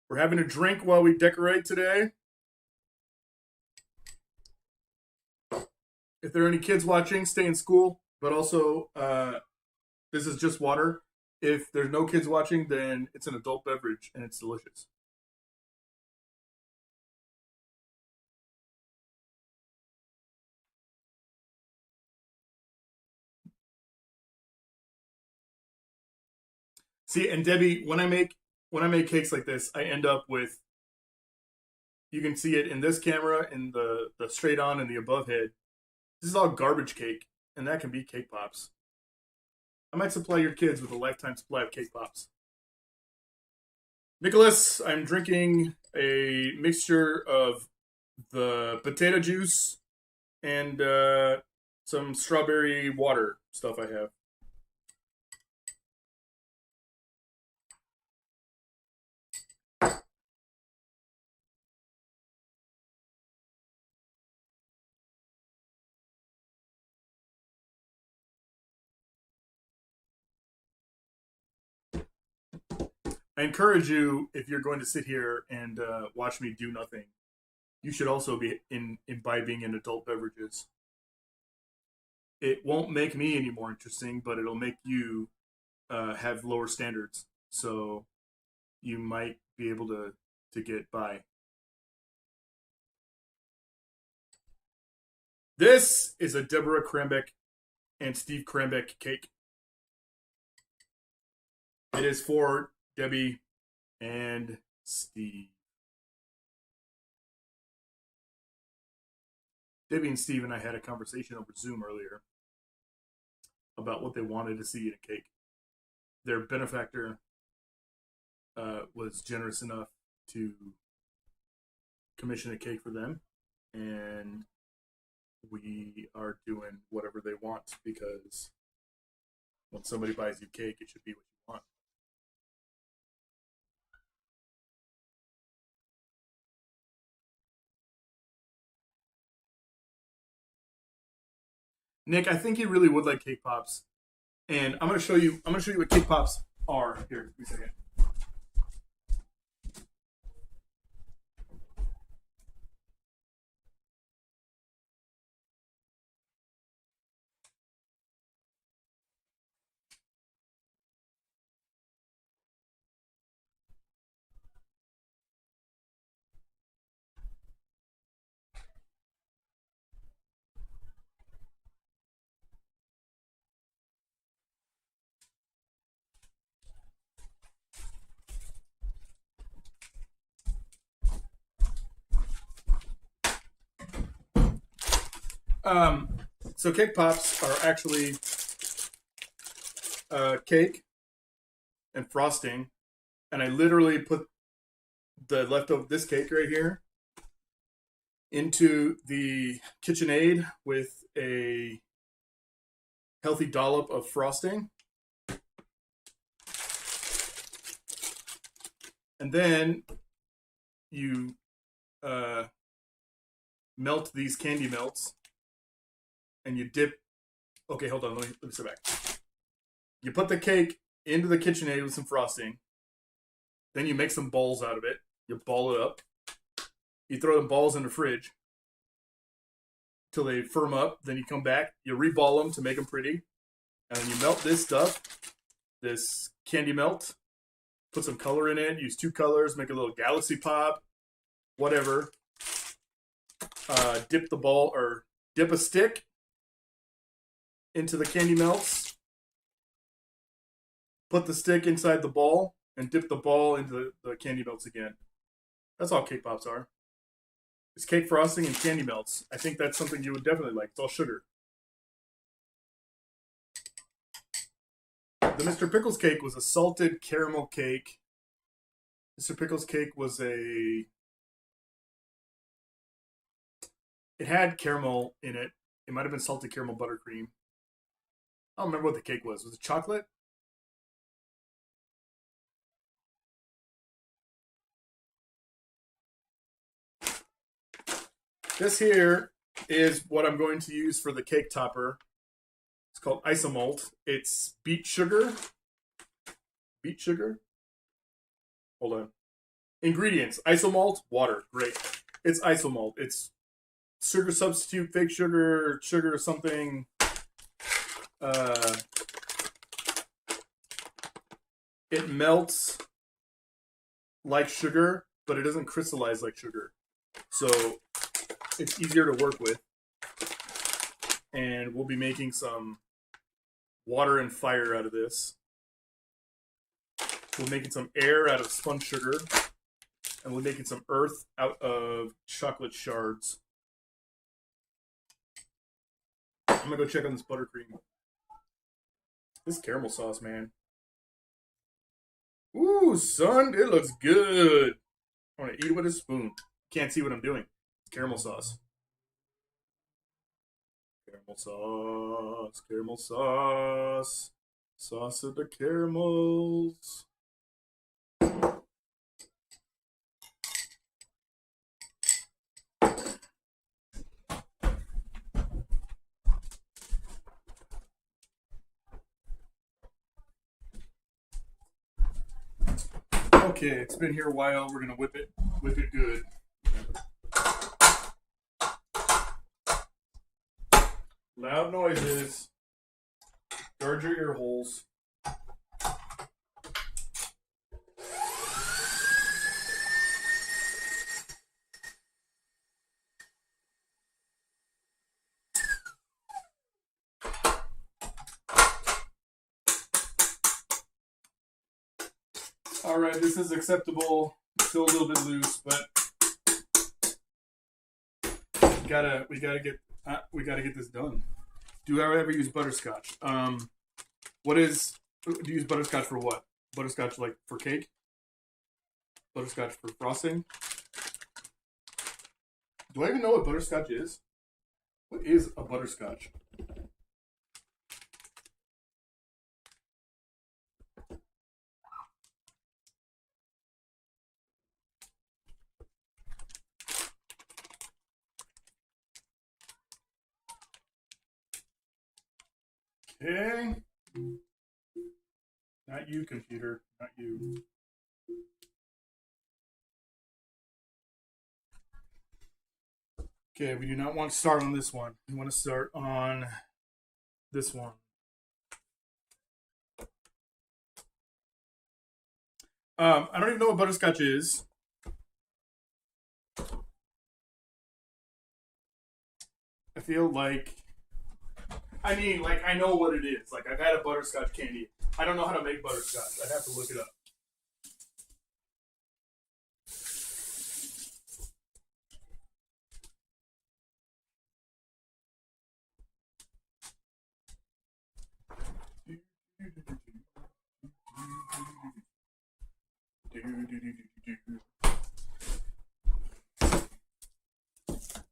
We're having a drink while we decorate today. If there are any kids watching, stay in school. But also, this is just water. If there's no kids watching, then it's an adult beverage and it's delicious. See, and Debbie, when I make cakes like this, I end up with, you can see it in this camera, in the straight on and the above head. This is all garbage cake, and that can be cake pops. I might supply your kids with a lifetime supply of cake pops. Nicholas, I'm drinking a mixture of the potato juice and some strawberry water stuff I have. I encourage you, if you're going to sit here and watch me do nothing, you should also be imbibing in adult beverages. It won't make me any more interesting, but it'll make you have lower standards. So you might be able to get by. This is a Deborah Krambeck and Steve Krambeck cake. It is for Debbie and Steve. Debbie and Steve and I had a conversation over Zoom earlier about what they wanted to see in a cake. Their benefactor was generous enough to commission a cake for them, and we are doing whatever they want because when somebody buys you cake, it should be what you want. Nick, I think you really would like cake pops, and I'm gonna show you. I'm gonna show you what cake pops are. Here, give me a second. Um, so cake pops are actually cake and frosting, and I literally put the leftover this cake right here into the KitchenAid with a healthy dollop of frosting, and then you melt these candy melts, and you dip. Okay, hold on. Let me step back. You put the cake into the KitchenAid with some frosting. Then you make some balls out of it. You ball it up. You throw the balls in the fridge till they firm up. Then you come back. You reball them to make them pretty. And then you melt this stuff, this candy melt. Put some color in it. Use two colors. Make a little galaxy pop. whatever. Dip the ball or dip a stick into the candy melts. Put the stick inside the ball and dip the ball into the candy melts again. That's all cake pops are. It's cake frosting and candy melts. I think that's something you would definitely like. It's all sugar. The Mr. Pickles cake was a salted caramel cake. Mr. Pickles cake was a. It had caramel in it. It might have been salted caramel buttercream. I don't remember what the cake was. Was it chocolate? This here is what I'm going to use for the cake topper. It's called isomalt. It's beet sugar. Beet sugar? Hold on. Ingredients: isomalt, water. Great. It's isomalt. It's sugar substitute, fake sugar, sugar or something. It melts like sugar, but it doesn't crystallize like sugar. So it's easier to work with. And we'll be making some water and fire out of this. We're making some air out of spun sugar. And we're making some earth out of chocolate shards. I'm gonna go check on this buttercream. This caramel sauce, man. Ooh, son, it looks good. I want to eat it with a spoon. Can't see what I'm doing. It's caramel sauce. Caramel sauce, caramel sauce, sauce of the caramels. Okay, it's been here a while. We're gonna whip it good. Loud noises. Guard your ear holes. All right, this is acceptable. Still a little bit loose, but we gotta get this done. Do I ever use butterscotch? Do you use butterscotch for what? Butterscotch like for cake? Butterscotch for frosting? Do I even know what butterscotch is? What is a butterscotch? Okay. Not you, computer. Not you. Okay, we do not want to start on this one. We want to start on this one. I don't even know what butterscotch is. I feel like I know what it is. Like, I've had a butterscotch candy. I don't know how to make butterscotch. I'd have to look it up.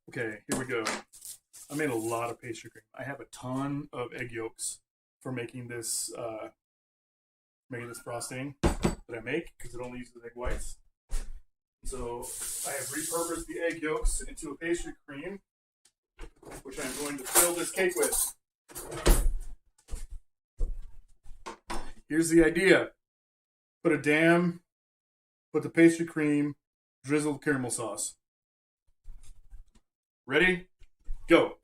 Okay, here we go. I made a lot of pastry cream. I have a ton of egg yolks for making this frosting that I make because it only uses egg whites. So I have repurposed the egg yolks into a pastry cream, which I'm going to fill this cake with. Here's the idea. Put the pastry cream, drizzle caramel sauce. Ready? Go.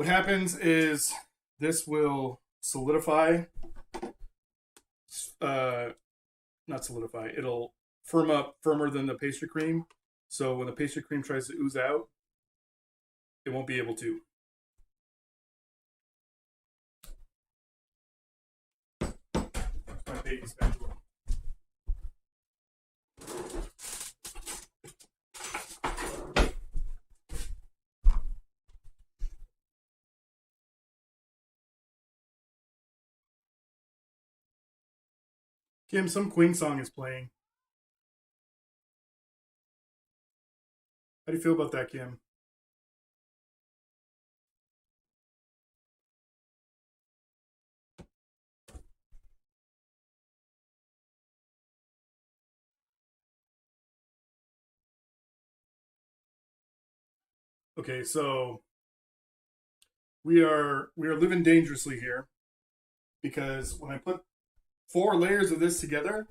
what happens is this will solidify, not solidify, it'll firm up firmer than the pastry cream. So when the pastry cream tries to ooze out, it won't be able to. My baby spatula. Kim, some Queen song is playing. How do you feel about that, Kim? Okay, so we are living dangerously here because when I put 4 layers of this together,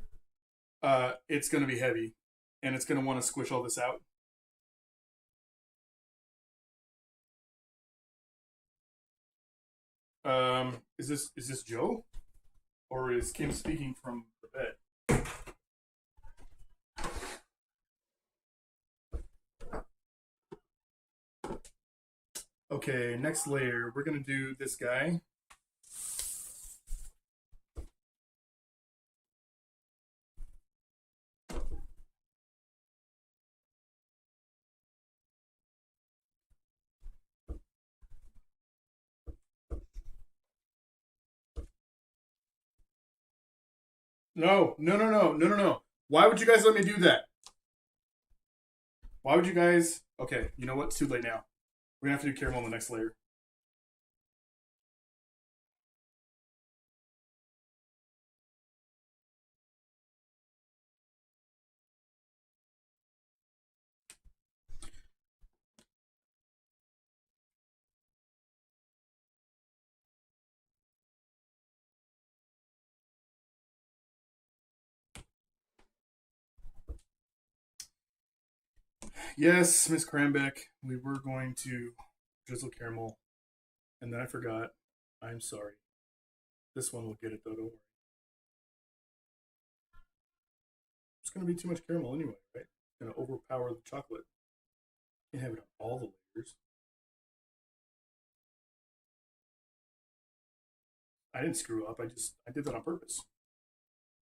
it's going to be heavy, and it's going to want to squish all this out. Is this Joe, or is Kim speaking from the bed? Okay, next layer. We're gonna do this guy. No, no, no, no, no, no, no. Why would you guys let me do that? Why would you guys? Okay, you know what? It's too late now. We're gonna have to do caramel on the next layer. Yes, Miss Cranbeck, we were going to drizzle caramel, and then I forgot. I'm sorry. This one will get it though. Don't worry. It's gonna be too much caramel anyway, right? It's gonna overpower the chocolate. You can have it on all the layers. I didn't screw up. I did that on purpose.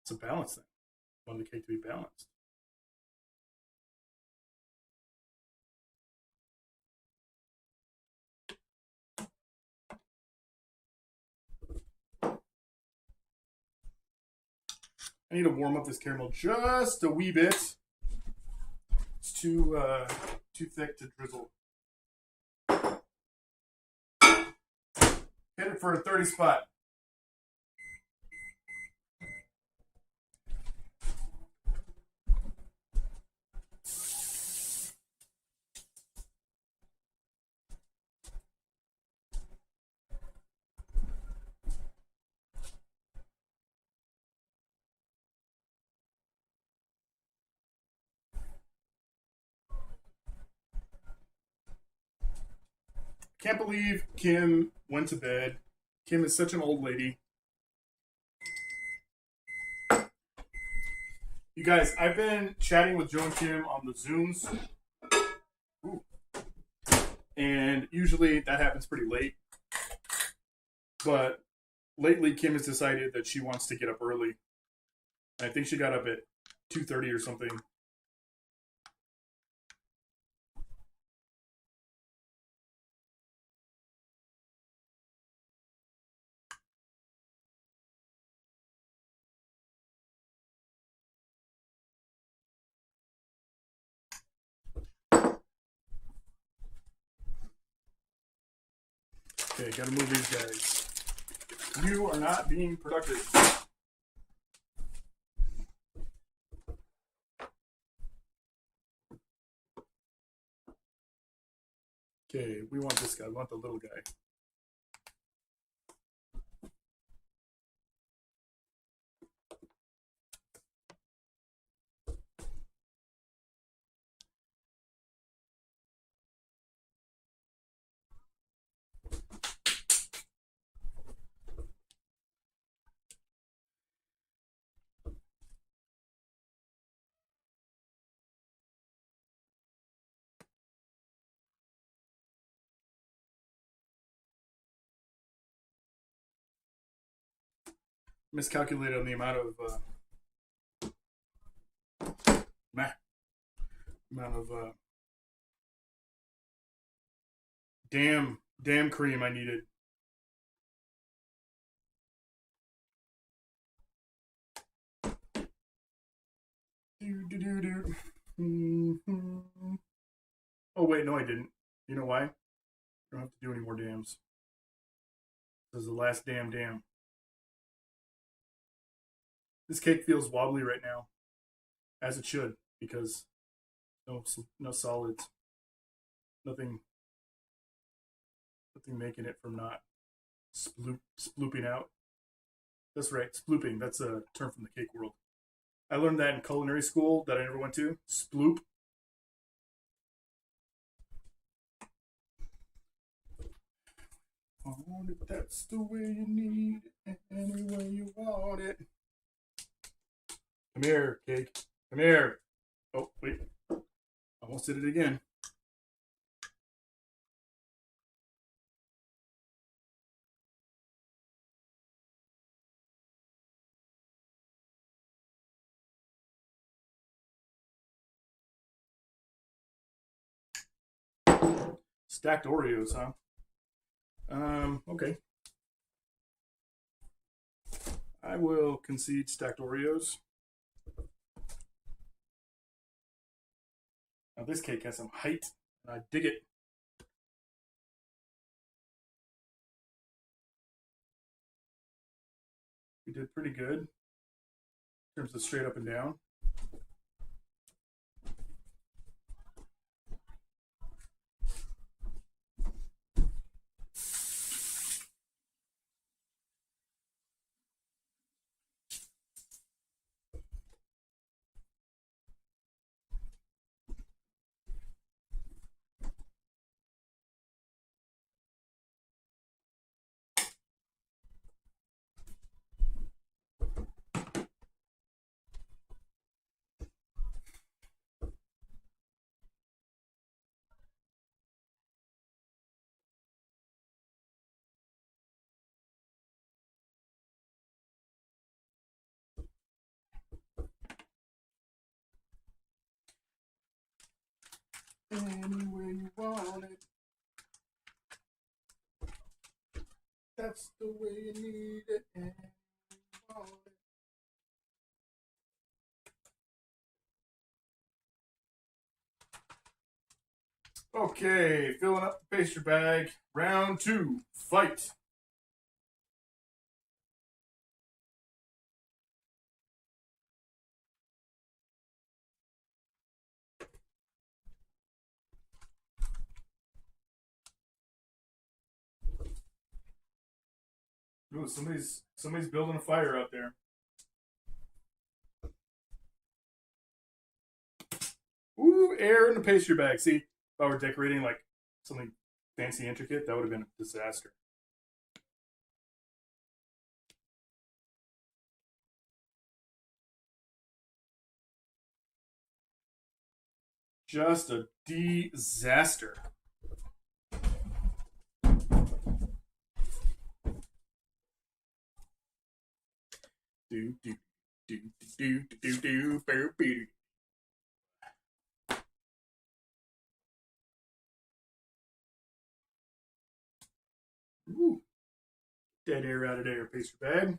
It's a balance thing. I want the cake to be balanced. I need to warm up this caramel just a wee bit. It's too thick to drizzle. Hit it for a 30 spot. Can't believe Kim went to bed. Kim is such an old lady. You guys, I've been chatting with Joe and Kim on the Zooms. Ooh. And usually that happens pretty late. But lately Kim has decided that she wants to get up early. I think she got up at 2:30 or something. Okay, gotta move these guys. You are not being productive. Okay, we want this guy. We want the little guy. miscalculated on the amount of damn cream I needed. Oh wait, no, I didn't. You know why? I don't have to do any more dams. This is the last dam. This cake feels wobbly right now, as it should, because no solids, nothing making it from not splooping out. That's right, splooping. That's a term from the cake world. I learned that in culinary school that I never went to. Sploop. Want it, that's the way you need it, any way you want it. Come here, cake. Come here. Oh, wait. Almost did it again. Stacked Oreos, huh? Okay. I will concede stacked Oreos. Now this cake has some height, and I dig it. We did pretty good in terms of straight up and down. Any way you want it. That's the way you need it. And you want it. Okay, filling up the pastry bag. Round 2, fight. Ooh, somebody's building a fire out there. Ooh, air in the pastry bag. See, if I were decorating like something fancy, intricate, that would have been a disaster. Just a disaster. Do do do do do do do do. Ooh, dead air out of there, pastry bag.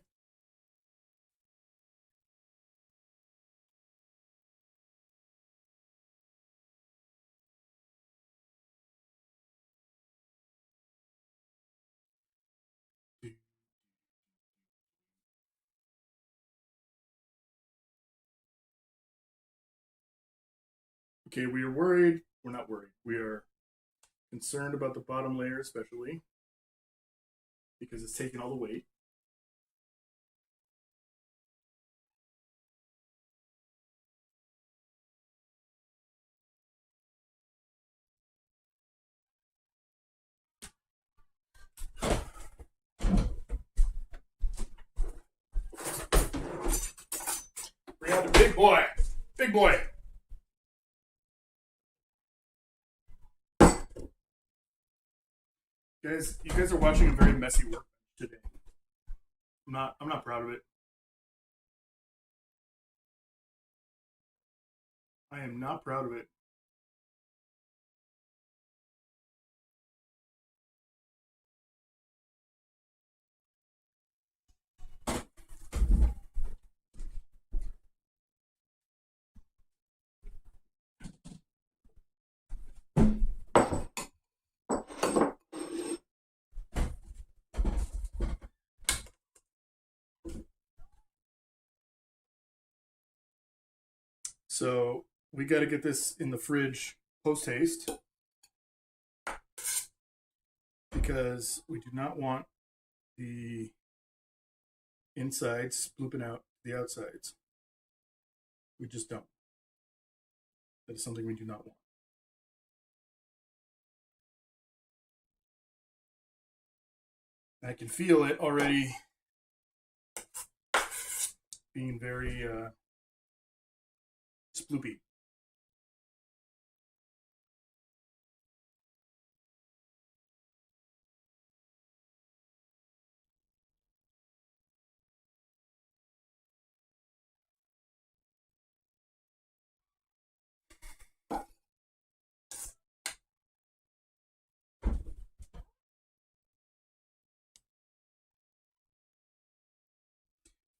Okay, we are worried. We're not worried. We are concerned about the bottom layer, especially because it's taking all the weight. Bring out the big boy. Big boy. Guys, you guys are watching a very messy work today. I'm not proud of it. I am not proud of it. So we got to get this in the fridge post haste because we do not want the insides blooping out the outsides. We just don't. That is something we do not want. I can feel it already being very sploopy.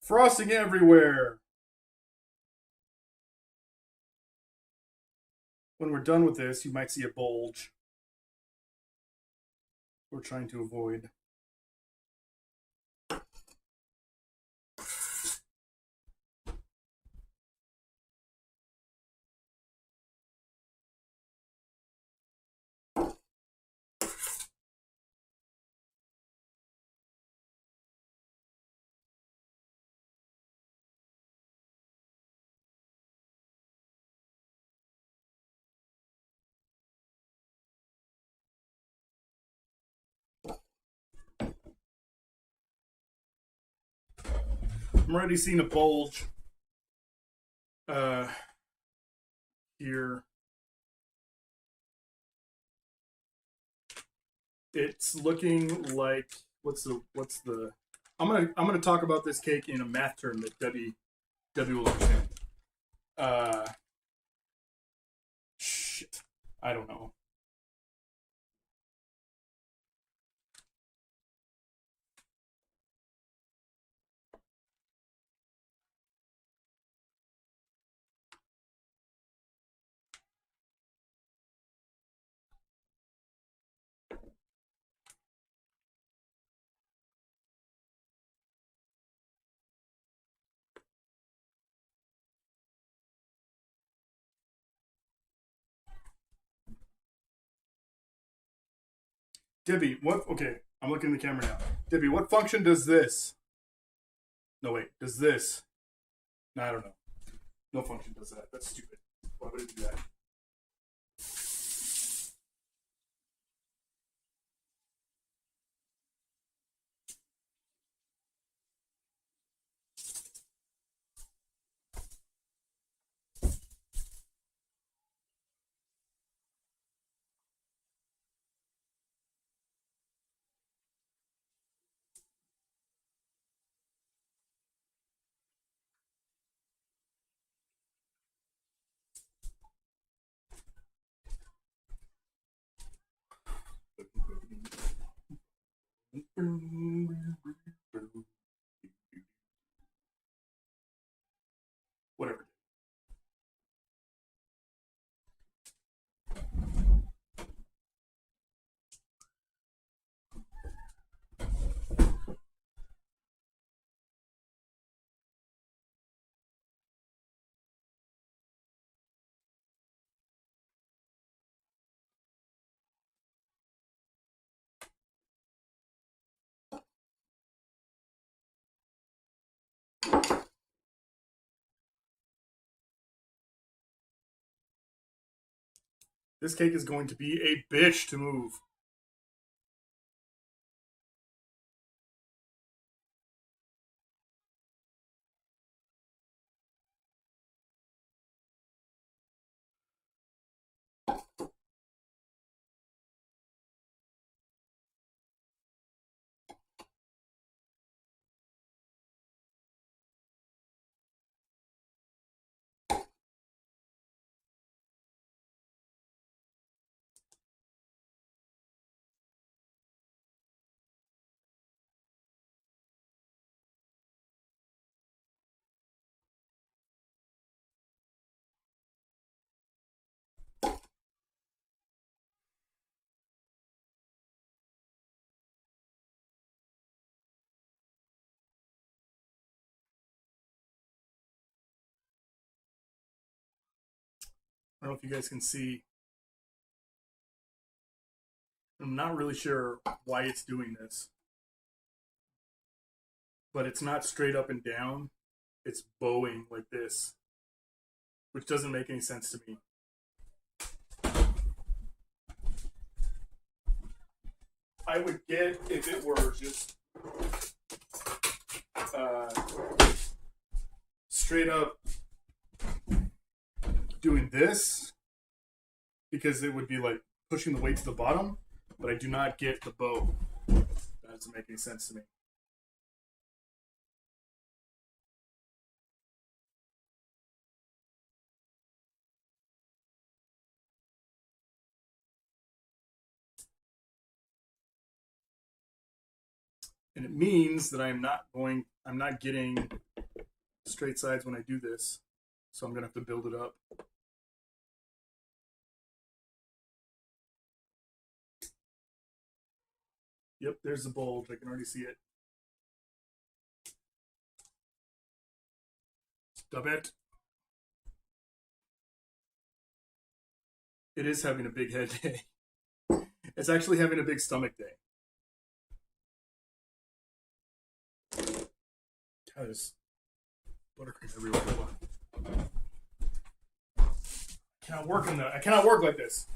Frosting everywhere. When we're done with this, you might see a bulge. We're trying to avoid. I'm already seeing a bulge here. It's looking like what's the I'm gonna talk about this cake in a math term that Debbie will understand. Uh shit. I don't know. Debbie, what okay, I'm looking at the camera now. Debbie, what function does this? No wait, does this? No, I don't know. No function does that. That's stupid. Why would it do that? Whatever. This cake is going to be a bitch to move. I don't know if you guys can see. I'm not really sure why it's doing this, but it's not straight up and down. It's bowing like this, which doesn't make any sense to me. I would get if it were just uh, straight up doing this, because it would be like pushing the weight to the bottom, but I do not get the bow. That doesn't make any sense to me. And it means that I'm not getting straight sides when I do this. So I'm gonna have to build it up. Yep, there's the bulge. I can already see it. Stop it. It is having a big head day. It's actually having a big stomach day. God, there's buttercream everywhere. Hold on. I cannot work like this.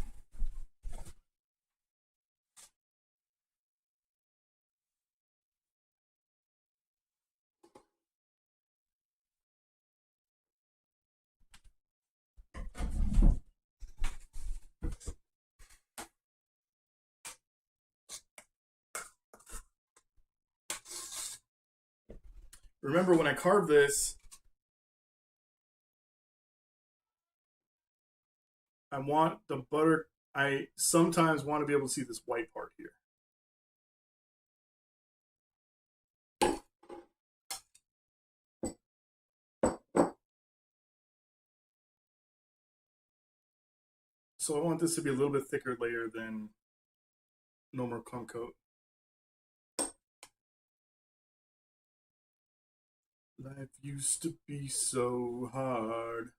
Remember when I carve this, I want the butter. I sometimes want to be able to see this white part here. So I want this to be a little bit thicker layer than normal crumb coat. Life used to be so hard.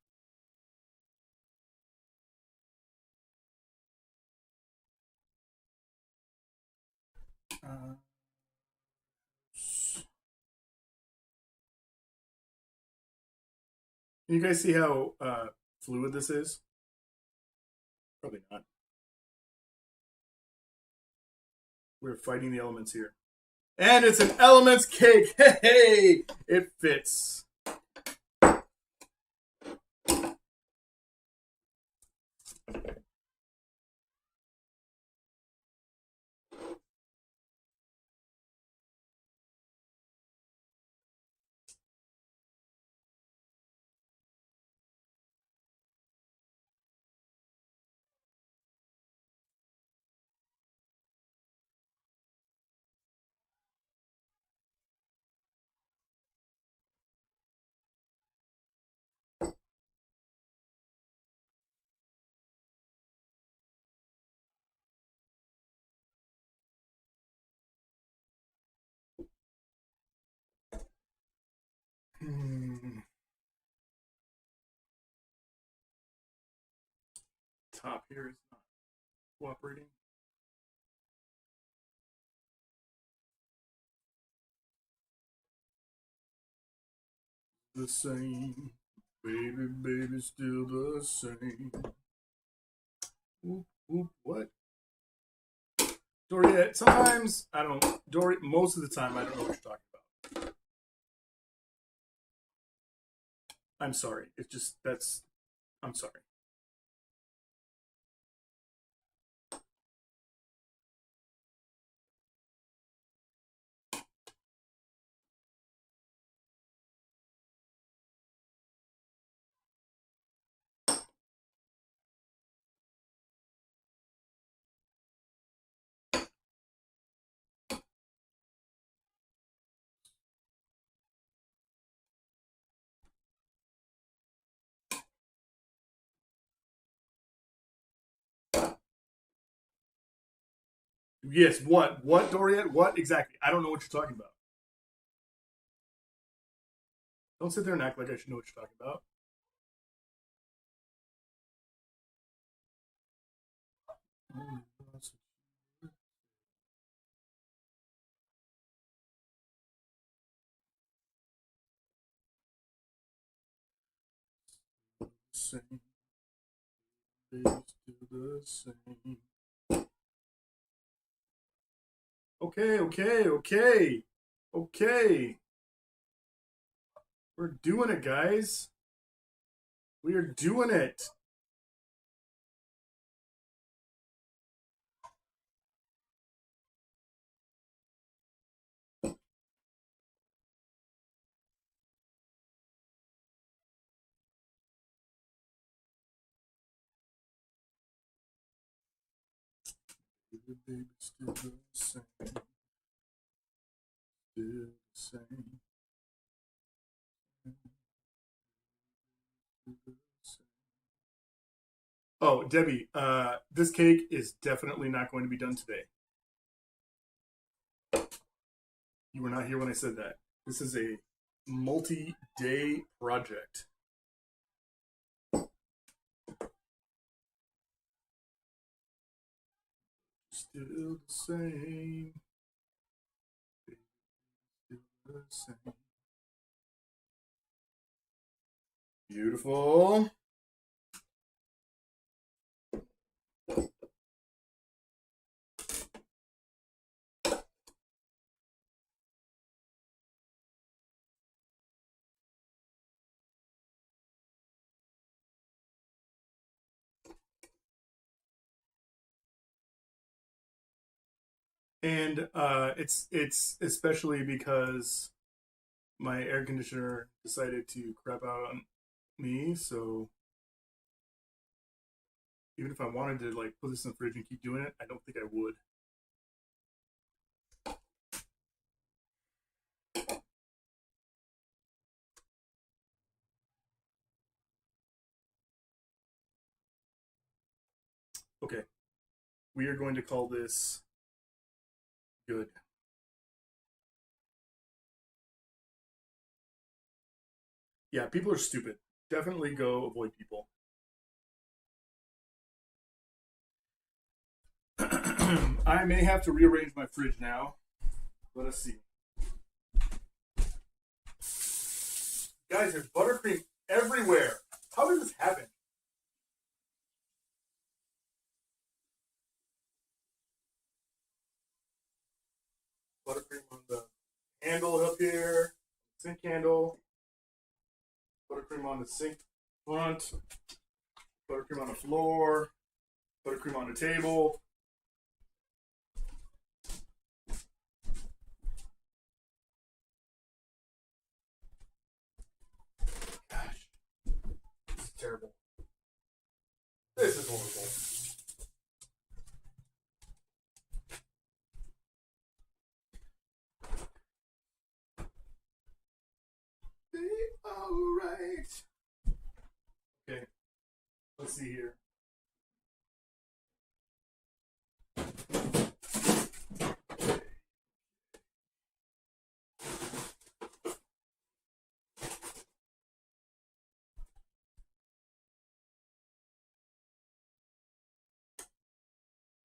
Can you guys see how fluid this is? Probably not. We're fighting the elements here. And it's an elements cake. Hey, it fits. Top here is not cooperating. The same, baby, baby, still the same. Oop, oop, what? Doriette, sometimes I don't. Most of the time I don't know what you're talking about. I'm sorry. It's just that's. I'm sorry. Yes, what? What, Doriette? What exactly? I don't know what you're talking about. Don't sit there and act like I should know what you're talking about. Same. Days do the same. Okay. We're doing it, guys. We are doing it. The baby still the same. Still the same. Oh, Debbie, this cake is definitely not going to be done today. You were not here when I said that. This is a multi-day project. Still the same. Still the same. Beautiful. And it's especially because my air conditioner decided to crap out on me. So even if I wanted to like put this in the fridge and keep doing it, I don't think I would. Okay, we are going to call this good. Yeah, people are stupid. Definitely go avoid people. I may have to rearrange my fridge now. Let us see. Guys, there's buttercream everywhere. How did this happen? Buttercream on the handle up here, sink handle. Buttercream on the sink front. Buttercream on the floor. Buttercream on the table. Gosh, this is terrible. This is horrible. Be alright. Okay, let's see here.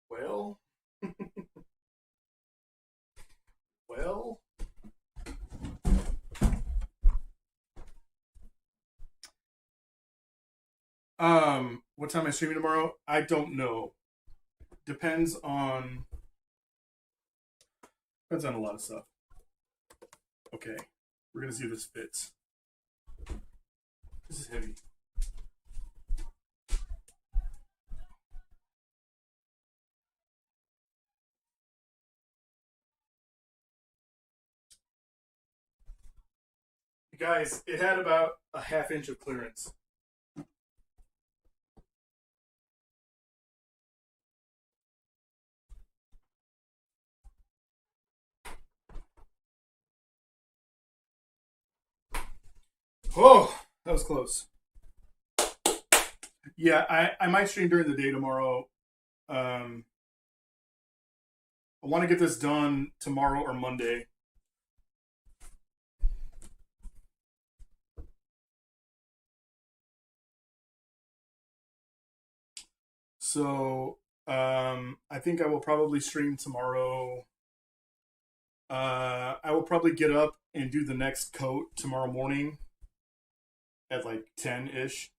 Well, well. What time am I streaming tomorrow? I don't know. Depends on a lot of stuff. Okay, we're gonna see if this fits. This is heavy. You guys, it had about a half inch of clearance. Oh, that was close. Yeah, I might stream during the day tomorrow. Um, I want to get this done tomorrow or Monday. So I think I will probably stream tomorrow. I will probably get up and do the next coat tomorrow morning at like 10 ish.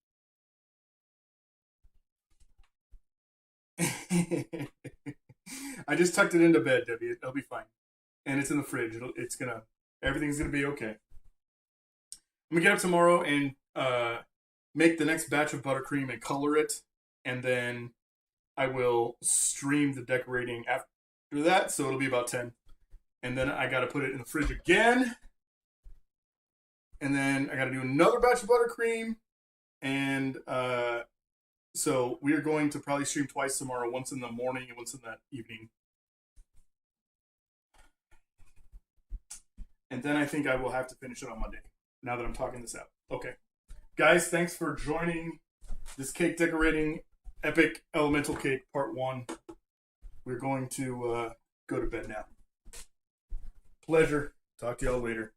I just tucked it into bed, Debbie. It'll be fine, and it's in the fridge. Everything's gonna be okay. I'm gonna get up tomorrow and make the next batch of buttercream and color it, and then I will stream the decorating after that. So it'll be about 10, and then I gotta put it in the fridge again, and then I gotta do another batch of buttercream, and so we are going to probably stream twice tomorrow, once in the morning and once in the evening. And then I think I will have to finish it on Monday, now that I'm talking this out. Okay. Guys, thanks for joining this cake decorating epic elemental cake part 1. We're going to go to bed now. Pleasure. Talk to y'all later.